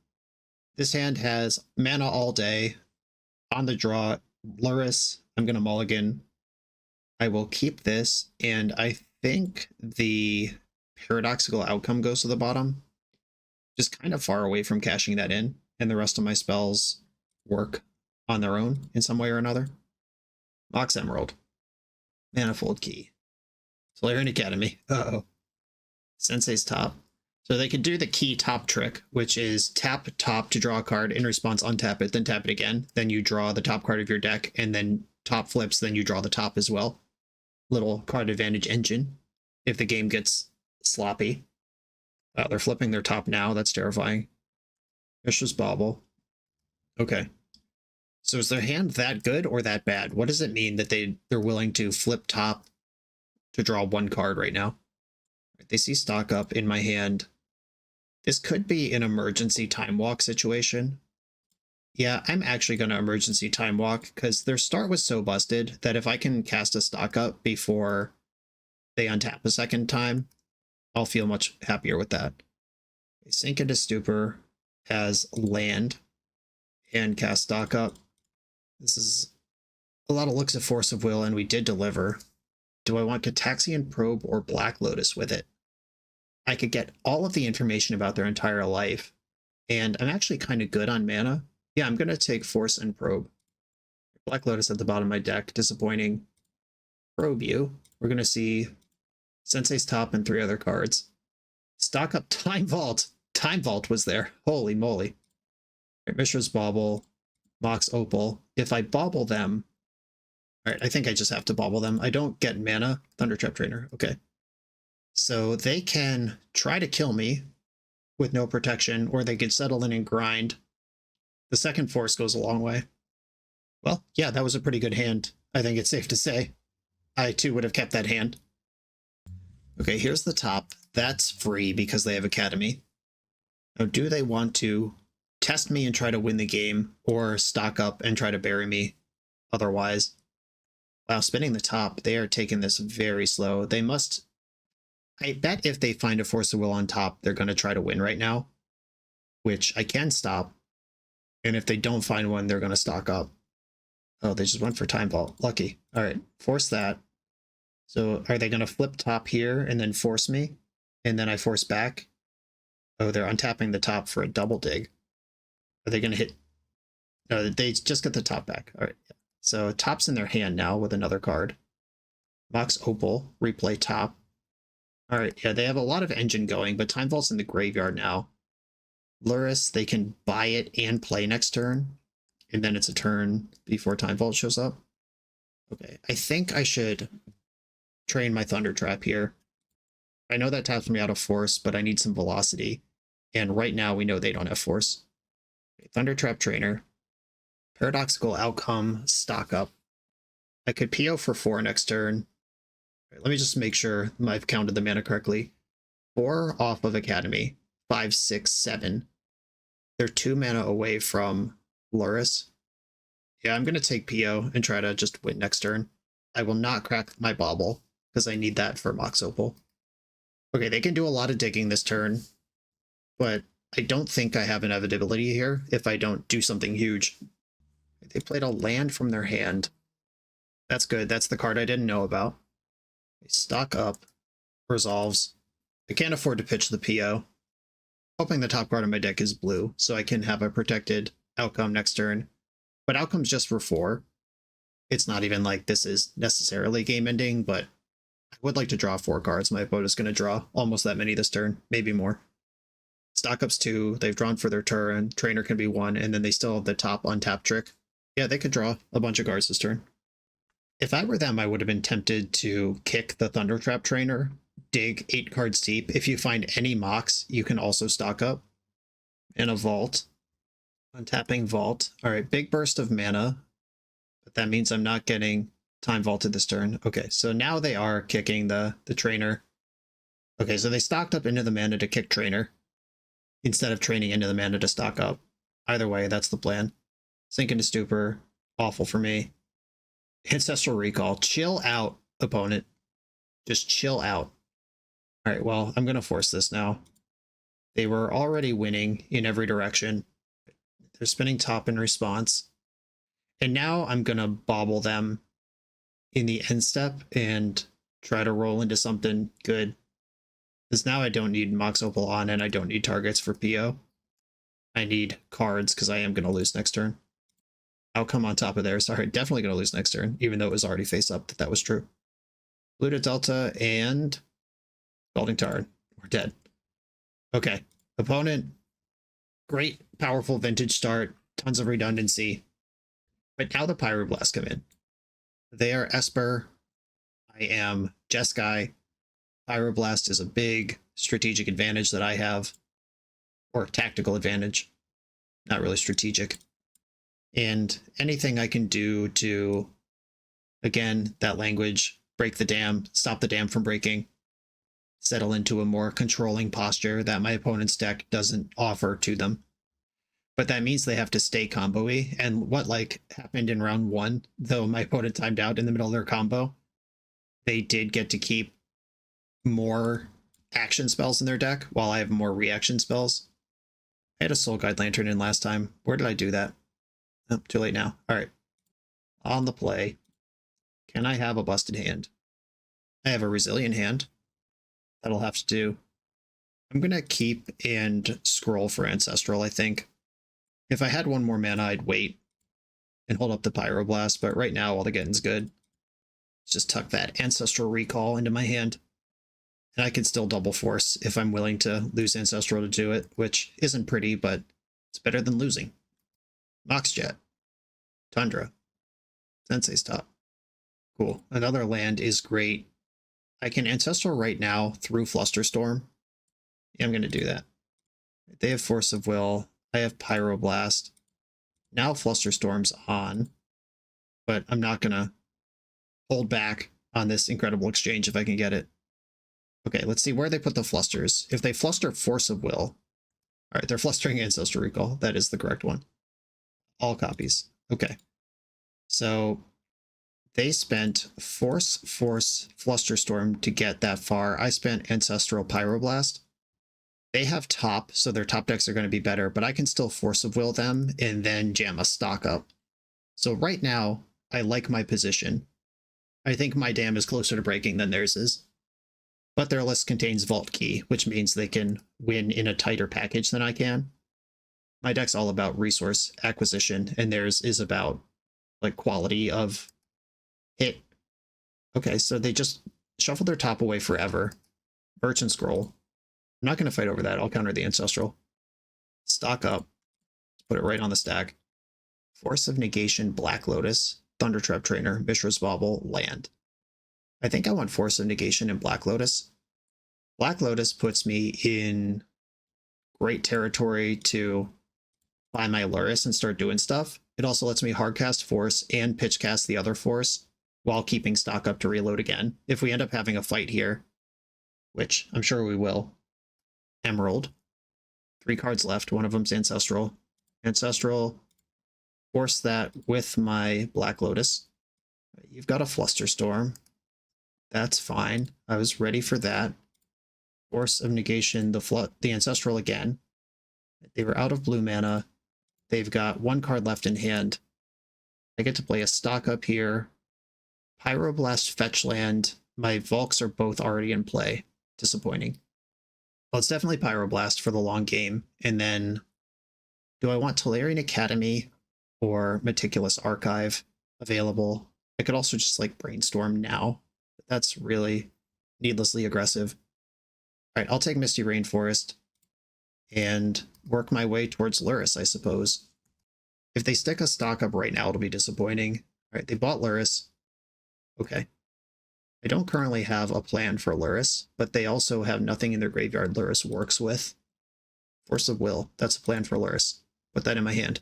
This hand has mana all day. On the draw, Lurrus. I'm going to mulligan. I will keep this, and I think the Paradoxical Outcome goes to the bottom. Just kind of far away from cashing that in, and the rest of my spells work on their own in some way or another. Mox Emerald. Manifold Key. Solarian Academy. Uh-oh. Sensei's Top. So they could do the key top trick, which is tap top to draw a card, in response untap it, then tap it again. Then you draw the top card of your deck, and then top flips, then you draw the top as well. Little card advantage engine if the game gets sloppy. Wow, they're flipping their top now. That's terrifying. Mishra's Bauble. Okay. So is their hand that good or that bad? What does it mean that they're willing to flip top to draw 1 card right now? They see stock up in my hand. This could be an emergency time walk situation. Yeah, I'm actually going to emergency time walk because their start was so busted that if I can cast a stock up before they untap a second time, I'll feel much happier with that. They sink into Stupor as land and cast stock up. This is a lot of looks at Force of Will, and we did deliver. Do I want Cataxian Probe or Black Lotus with it? I could get all of the information about their entire life, and I'm actually kind of good on mana. Yeah, I'm going to take Force and Probe. Black Lotus at the bottom of my deck, disappointing. Probe you. we're going to see Sensei's Top and 3 other cards. Stock up Time Vault. Time Vault was there. Holy moly. Right, Mishra's Bauble, Mox Opal. If I bauble them... Alright, I think I just have to bauble them. I don't get mana. Thundertrap Trainer. Okay. So they can try to kill me with no protection, or they could settle in and grind. The second force goes a long way. Well, yeah, that was a pretty good hand. I think it's safe to say. I too would have kept that hand. Okay, here's the top. That's free because they have Academy. Now, do they want to test me and try to win the game, or stock up and try to bury me otherwise? Wow, spinning the top, they are taking this very slow. They must... I bet if they find a Force of Will on top, they're going to try to win right now, which I can stop. And if they don't find one, they're going to stock up. Oh, they just went for Time Vault. Lucky. All right, force that. So are they going to flip top here and then force me? And then I force back? Oh, they're untapping the top for a double dig. Are they going to hit? No, they just get the top back. All right. So top's in their hand now with another card. Mox Opal, replay top. All right, yeah, they have a lot of engine going, but Time Vault's in the graveyard now. Lurrus, they can buy it and play next turn, and then it's a turn before Time Vault shows up. Okay, I think I should train my Thundertrap here. I know that taps me out of force, but I need some velocity, and right now we know they don't have force. Okay, Thundertrap Trainer. Paradoxical Outcome, stock up. I could PO for 4 next turn. Right, let me just make sure I've counted the mana correctly. 4 off of Academy. 5, 6, 7. They're 2 mana away from Lurrus. Yeah, I'm going to take PO and try to just win next turn. I will not crack my Bauble, because I need that for Mox Opal. Okay, they can do a lot of digging this turn, but I don't think I have inevitability here if I don't do something huge. They played a land from their hand. That's good. That's the card I didn't know about. Stock up. Resolves. I can't afford to pitch the PO. Hoping the top card of my deck is blue, so I can have a protected outcome next turn. But outcome's just for 4. It's not even like this is necessarily game ending, but I would like to draw 4 cards. My opponent's going to draw almost that many this turn, maybe more. Stock up's 2. They've drawn for their turn. Trainer can be 1, and then they still have the top untapped trick. Yeah, they could draw a bunch of cards this turn. If I were them, I would have been tempted to kick the Thundertrap Trainer, dig 8 cards deep. If you find any Mox, you can also stock up. And a Vault. Untapping Vault. All right, big burst of mana. But that means I'm not getting Time Vaulted this turn. Okay, so now they are kicking the Trainer. Okay, so they stocked up into the mana to kick Trainer, instead of training into the mana to stock up. Either way, that's the plan. Sink into Stupor. Awful for me. Ancestral Recall. Chill out, opponent. Just chill out. Alright, well, I'm going to force this now. They were already winning in every direction. They're spinning top in response. And now I'm going to bobble them in the end step and try to roll into something good. Because now I don't need Mox Opal on, and I don't need targets for PO. I need cards because I am going to lose next turn. Outcome on top of there. Sorry, definitely going to lose next turn, even though it was already face up that was true. Blue to Delta and Scalding Tarn. We're dead. Okay. Opponent, great, powerful vintage start. Tons of redundancy. But now the Pyroblast come in. They are Esper. I am Jeskai. Pyroblast is a big strategic advantage that I have. Or tactical advantage. Not really strategic. And anything I can do to, again, that language, break the dam, stop the dam from breaking, settle into a more controlling posture that my opponent's deck doesn't offer to them. But that means they have to stay combo-y. And what happened in round 1, though my opponent timed out in the middle of their combo, they did get to keep more action spells in their deck while I have more reaction spells. I had a Soul Guide Lantern in last time. Where did I do that? Oh, too late now. All right. On the play. Can I have a busted hand? I have a resilient hand. That'll have to do. I'm going to keep and scroll for Ancestral, I think. If I had one more mana, I'd wait and hold up the Pyroblast, but right now all the getting's good. Just tuck that Ancestral Recall into my hand. And I can still double force if I'm willing to lose Ancestral to do it, which isn't pretty, but it's better than losing. Moxjet. Tundra. Sensei's Top. Cool. Another land is great. I can Ancestral right now through Flusterstorm. Yeah, I'm going to do that. They have Force of Will. I have Pyroblast. Now Flusterstorm's on, but I'm not going to hold back on this incredible exchange if I can get it. Okay, let's see where they put the flusters. If they fluster Force of Will, all right, they're flustering Ancestral Recall. That is the correct one. All copies. Okay. So they spent Force, Flusterstorm to get that far. I spent Ancestral Pyroblast. They have top, so their top decks are going to be better, but I can still Force of Will them and then jam a stock up. So right now, I like my position. I think my dam is closer to breaking than theirs is. But their list contains Vault Key, which means they can win in a tighter package than I can. My deck's all about resource acquisition, and theirs is about like quality of hit. Okay, so they just shuffled their top away forever. Merchant Scroll. I'm not going to fight over that. I'll counter the Ancestral. Stock up. Put it right on the stack. Force of Negation, Black Lotus, Thundertrap Trainer, Mishra's Bauble, land. I think I want Force of Negation and Black Lotus. Black Lotus puts me in great territory to buy my Lurrus and start doing stuff. It also lets me hardcast Force and pitchcast the other Force while keeping stock up to reload again. If we end up having a fight here, which I'm sure we will. Emerald. 3 cards left. One of them's Ancestral. Ancestral. Force that with my Black Lotus. You've got a Flusterstorm. That's fine. I was ready for that. Force of Negation, the Ancestral again. They were out of blue mana. They've got 1 card left in hand. I get to play a stock up here. Pyroblast, fetch land. My Volks are both already in play. Disappointing. Well, it's definitely Pyroblast for the long game. And then, do I want Tolarian Academy or Meticulous Archive available? I could also just like Brainstorm now. But that's really needlessly aggressive. All right, I'll take Misty Rainforest and work my way towards Lurrus, I suppose. If they stick a stock up right now, it'll be disappointing. All right, they bought Lurrus. Okay. I don't currently have a plan for Lurrus, but they also have nothing in their graveyard Lurrus works with. Force of Will, that's a plan for Lurrus. Put that in my hand.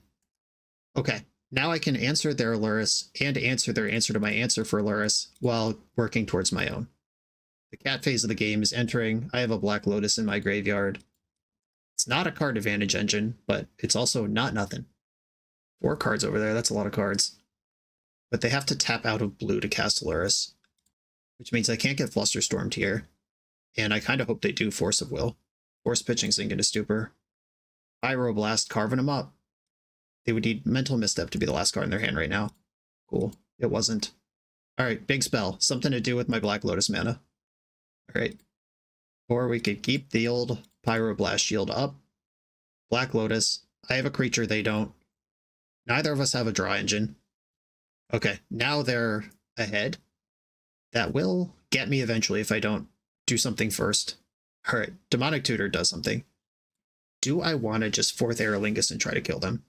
Okay, now I can answer their Lurrus and answer their answer to my answer for Lurrus while working towards my own. The cat phase of the game is entering. I have a Black Lotus in my graveyard. It's not a card advantage engine, but it's also not nothing. 4 cards over there, that's a lot of cards. But they have to tap out of blue to cast Lurrus, which means I can't get Flusterstormed here. And I kind of hope they do Force of Will. Force pitching Sink into Stupor. Pyroblast carving them up. They would need Mental Misstep to be the last card in their hand right now. Cool. It wasn't. Alright, big spell. Something to do with my Black Lotus mana. Alright. Or we could keep the old Pyroblast shield up. Black Lotus. I have a creature they don't. Neither of us have a draw engine. Okay, now they're ahead. That will get me eventually if I don't do something first. Alright, Demonic Tutor does something. Do I want to just Forth Eorlingas and try to kill them?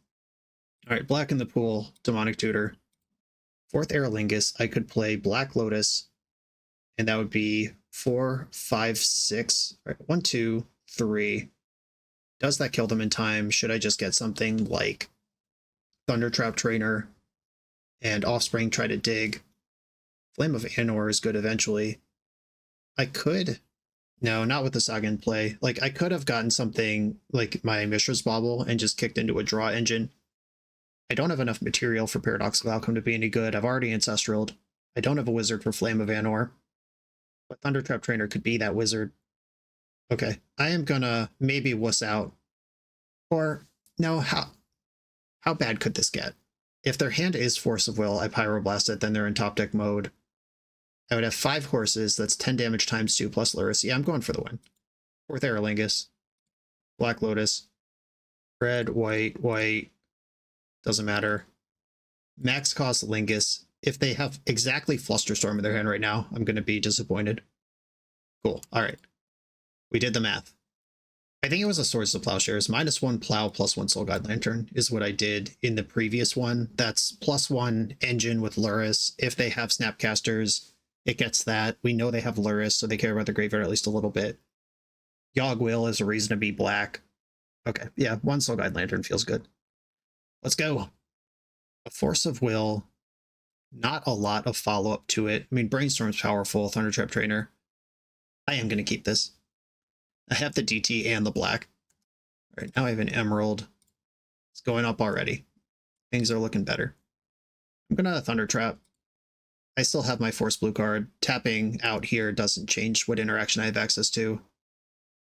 Alright, black in the pool, Demonic Tutor. Forth Eorlingas, I could play Black Lotus, and that would be 4, 5, 6. All right, 1, 2, 3. Does that kill them in time? Should I just get something like Thundertrap Trainer and Offspring try to dig? Flame of Anor is good eventually. I could... No, not with the Saga in play. Like, I could have gotten something like my Mishra's Bauble and just kicked into a draw engine. I don't have enough material for Paradoxical Outcome to be any good. I've already Ancestraled. I don't have a wizard for Flame of Anor. But Thundertrap Trainer could be that wizard. Okay, I am gonna maybe wuss out. Or, no, how bad could this get? If their hand is Force of Will, I Pyroblast it, then they're in top deck mode. I would have 5 horses, that's 10 damage times 2 plus Lurrus. Yeah, I'm going for the win. Forth Eorlingas. Black Lotus. Red, white, white. Doesn't matter. Max cost Lingus. if they have exactly Flusterstorm in their hand right now, I'm going to be disappointed. Cool. All right. We did the math. I think it was a Swords to Plowshares. -1 Plow, +1 Soul Guide Lantern is what I did in the previous one. That's +1 Engine with Lurrus. If they have Snapcasters, it gets that. We know they have Lurrus, so they care about the graveyard at least a little bit. Yogg Will is a reason to be black. Okay, yeah, 1 Soul Guide Lantern feels good. Let's go. A Force of Will. Not a lot of follow-up to it. I mean, Brainstorm's powerful. Thundertrap Trainer. I am going to keep this. I have the DT and the black. All right, now I have an Emerald. It's going up already. Things are looking better. I'm going to Thunder Trap. I still have my Force Blue card. Tapping out here doesn't change what interaction I have access to.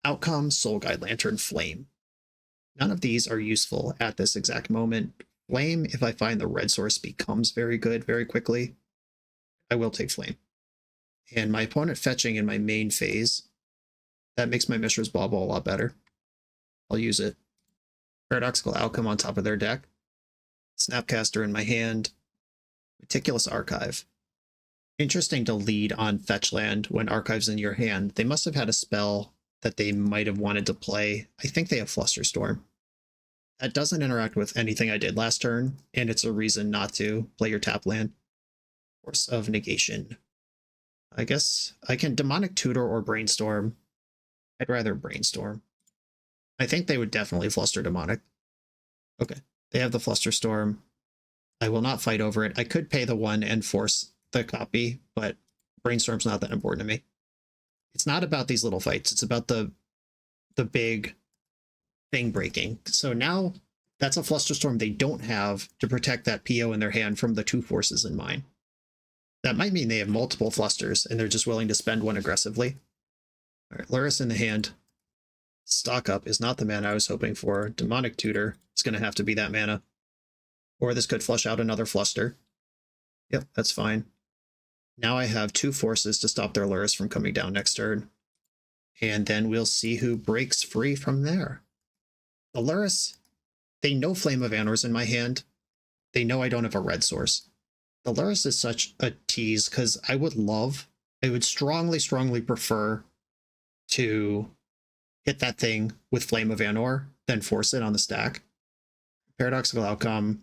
Outcome, Soul Guide Lantern, Flame. None of these are useful at this exact moment. Flame, if I find the red source, becomes very good very quickly. I will take Flame. And my opponent fetching in my main phase, that makes my Mishra's Bauble a lot better. I'll use it. Paradoxical Outcome on top of their deck. Snapcaster in my hand. Meticulous Archive. Interesting to lead on fetch land when Archive's in your hand. They must have had a spell that they might have wanted to play. I think they have Flusterstorm. That doesn't interact with anything I did last turn, and it's a reason not to play your tap land. Force of Negation. I guess I can Demonic Tutor or Brainstorm. I'd rather Brainstorm. I think they would definitely Fluster Demonic. Okay, they have the Flusterstorm. I will not fight over it. I could pay the 1 and force the copy, but Brainstorm's not that important to me. It's not about these little fights. It's about the big thing breaking. So now that's a Flusterstorm they don't have to protect that PO in their hand from the 2 forces in mine. That might mean they have multiple Flusters and they're just willing to spend 1 aggressively. All right, Lurrus in the hand. Stock Up is not the mana I was hoping for. Demonic Tutor is going to have to be that mana. Or this could flush out another Fluster. Yep, that's fine. Now I have 2 forces to stop their Lurrus from coming down next turn. And then we'll see who breaks free from there. The Lurrus, they know Flame of Anor's in my hand. They know I don't have a red source. The Lurrus is such a tease because I would strongly, strongly prefer to hit that thing with Flame of Anor, then force it on the stack. Paradoxical Outcome,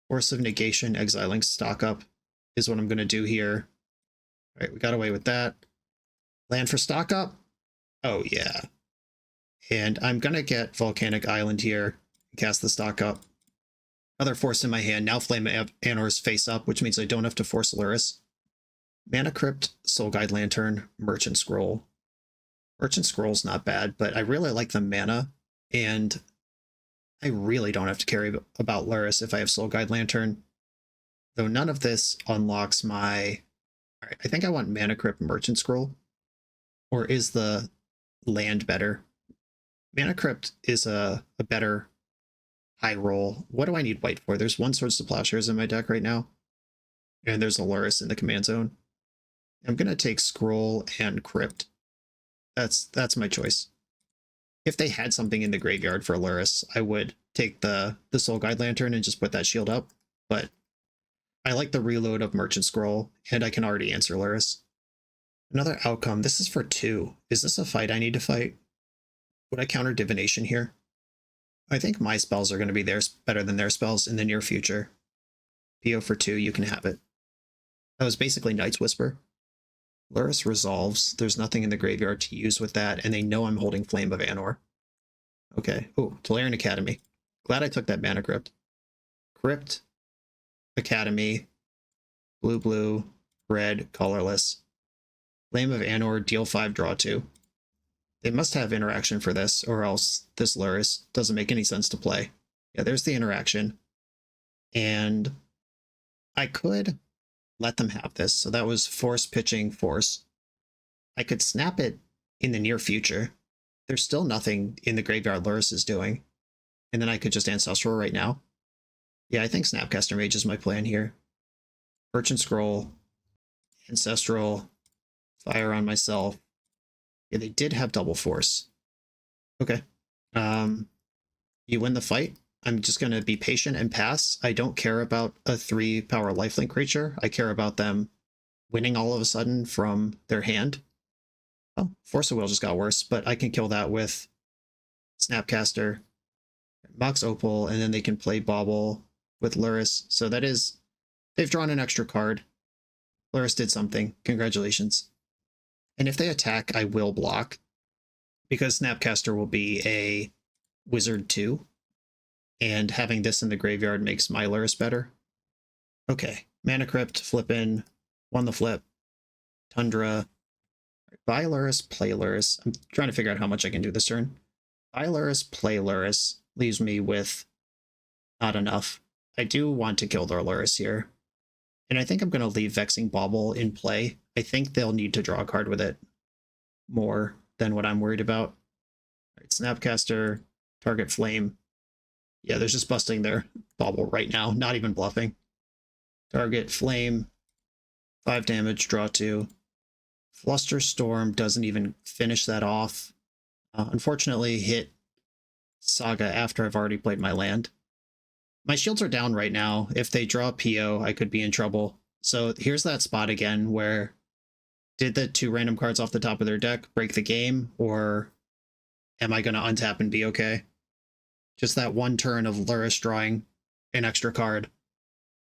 Force of Negation, exiling Stock Up is what I'm going to do here. All right, we got away with that. Land for Stock Up? Oh, yeah. And I'm going to get Volcanic Island here, cast the Stock Up. Other force in my hand, now Flame of Anor's face up, which means I don't have to force Lurrus. Mana Crypt, Soul Guide Lantern, Merchant Scroll. Merchant Scroll's not bad, but I really like the mana, and I really don't have to carry about Lurrus if I have Soul Guide Lantern. Though none of this unlocks my... Alright, I think I want Mana Crypt, Merchant Scroll. Or is the land better? Mana Crypt is a better high roll. What do I need white for? There's 1 Swords to Plowshares in my deck right now. And there's a Lurrus in the command zone. I'm going to take Scroll and Crypt. That's my choice. If they had something in the graveyard for Lurrus, I would take the Soul Guide Lantern and just put that shield up. But I like the reload of Merchant Scroll, and I can already answer Lurrus. Another Outcome. This is for 2. Is this a fight I need to fight? Would I counter Divination here? I think my spells are going to be better than their spells in the near future. PO for 2, you can have it. That was basically Night's Whisper. Lurrus resolves. There's nothing in the graveyard to use with that, and they know I'm holding Flame of Anor. Okay. Oh, Tolarian Academy. Glad I took that Mana Crypt. Crypt, Academy, blue, red, colorless. Flame of Anor, deal 5, draw 2. They must have interaction for this, or else this Lurrus doesn't make any sense to play. Yeah, there's the interaction. And I could let them have this. So that was force pitching force. I could snap it in the near future. There's still nothing in the graveyard Lurrus is doing. And then I could just Ancestral right now. Yeah, I think Snapcaster Mage is my plan here. Merchant Scroll, Ancestral, fire on myself. Yeah, they did have double force. Okay. You win the fight. I'm just going to be patient and pass. I don't care about a 3-power lifelink creature. I care about them winning all of a sudden from their hand. Oh, Force of Will just got worse, but I can kill that with Snapcaster, Mox Opal, and then they can play Bauble with Lurrus. So that is, they've drawn an extra card. Lurrus did something. Congratulations. And if they attack, I will block, because Snapcaster will be a Wizard 2, and having this in the graveyard makes my Lurrus better. Okay, Mana Crypt, flip in, won the flip, Tundra, buy Lurrus, play Lurrus. I'm trying to figure out how much I can do this turn. Buy Lurrus, play Lurrus, leaves me with not enough. I do want to kill their Lurrus here, and I think I'm going to leave Vexing Bauble in play. I think they'll need to draw a card with it more than what I'm worried about. All right, Snapcaster, target Flame. Yeah, they're just busting their Bauble right now, not even bluffing. Target Flame, 5 damage, draw 2. Flusterstorm doesn't even finish that off. Unfortunately, hit Saga after I've already played my land. My shields are down right now. If they draw PO, I could be in trouble. So here's that spot again where did the 2 random cards off the top of their deck break the game, or am I going to untap and be okay? Just that one turn of Lurrus drawing an extra card.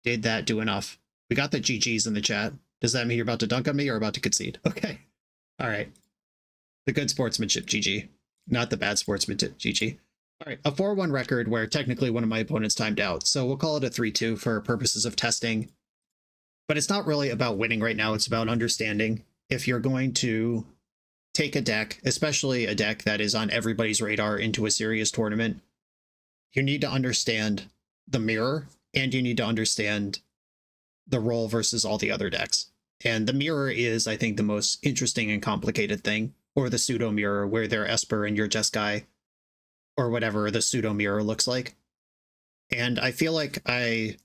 Did that do enough? We got the GGs in the chat. Does that mean you're about to dunk on me or about to concede? Okay. All right. The good sportsmanship GG, not the bad sportsmanship GG. All right, a 4-1 record where technically one of my opponents timed out. So we'll call it a 3-2 for purposes of testing. But it's not really about winning right now. It's about understanding. If you're going to take a deck, especially a deck that is on everybody's radar, into a serious tournament, you need to understand the mirror, and you need to understand the role versus all the other decks. And the mirror is, I think, the most interesting and complicated thing, or the pseudo mirror where they're Esper and you're Jeskai, or whatever the pseudo mirror looks like. And I feel like I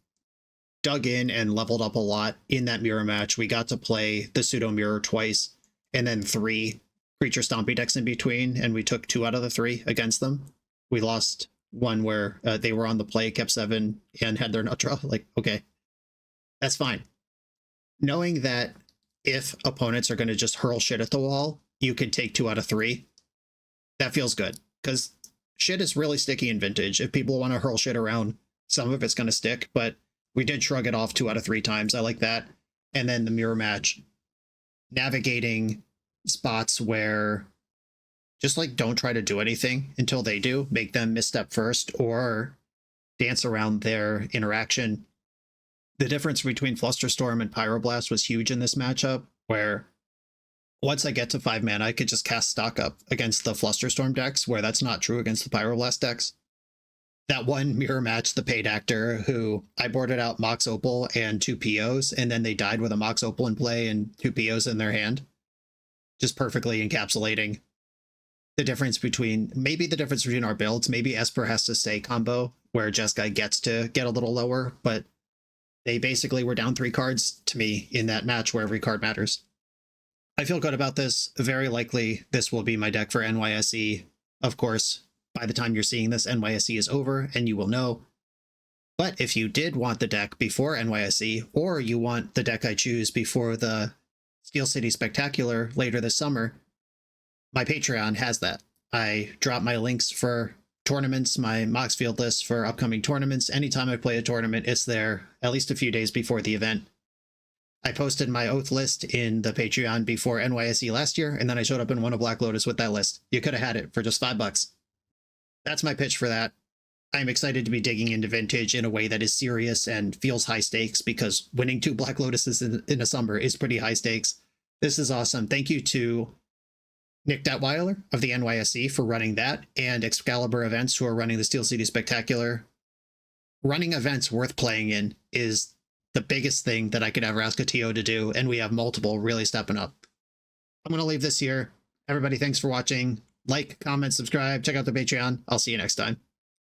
dug in and leveled up a lot in that mirror match. We got to play the pseudo mirror twice, and then 3 creature stompy decks in between, and we took 2 out of the 3 against them. We lost one where they were on the play, kept 7, and had their nut draw. Like, okay, that's fine. Knowing that if opponents are going to just hurl shit at the wall, you can take 2 out of 3, that feels good, because shit is really sticky in Vintage. If people want to hurl shit around, some of it's going to stick, but we did shrug it off 2 out of 3 times. I like that. And then the mirror match, navigating spots where just like don't try to do anything until they do, make them misstep first or dance around their interaction. The difference between Flusterstorm and Pyroblast was huge in this matchup, where once I get to 5 mana, I could just cast stock up against the Flusterstorm decks, where that's not true against the Pyroblast decks. That one mirror match, the paid actor, who I boarded out Mox Opal and 2 POs, and then they died with a Mox Opal in play and 2 POs in their hand. Just perfectly encapsulating the difference between, maybe the difference between our builds. Maybe Esper has to stay combo, where Jeskai gets to get a little lower, but they basically were down 3 cards to me in that match where every card matters. I feel good about this. Very likely this will be my deck for NYSE. Of course, by the time you're seeing this, NYSE is over and you will know. But if you did want the deck before NYSE, or you want the deck I choose before the Steel City Spectacular later this summer, my Patreon has that. I drop my links for tournaments, my Mox field list for upcoming tournaments. Anytime I play a tournament, it's there at least a few days before the event. I posted my Oath list in the Patreon before NYSE last year, and then I showed up and won a Black Lotus with that list. You could have had it for just $5. That's my pitch for that. I'm excited to be digging into Vintage in a way that is serious and feels high stakes, because winning 2 Black Lotuses in a summer is pretty high stakes. This is awesome. Thank you to Nick Detweiler of the NYSE for running that, and Excalibur Events, who are running the Steel City Spectacular. Running events worth playing in is the biggest thing that I could ever ask a TO to do, and we have multiple really stepping up. I'm going to leave this here. Everybody, thanks for watching. Like, comment, subscribe, check out the Patreon. I'll see you next time.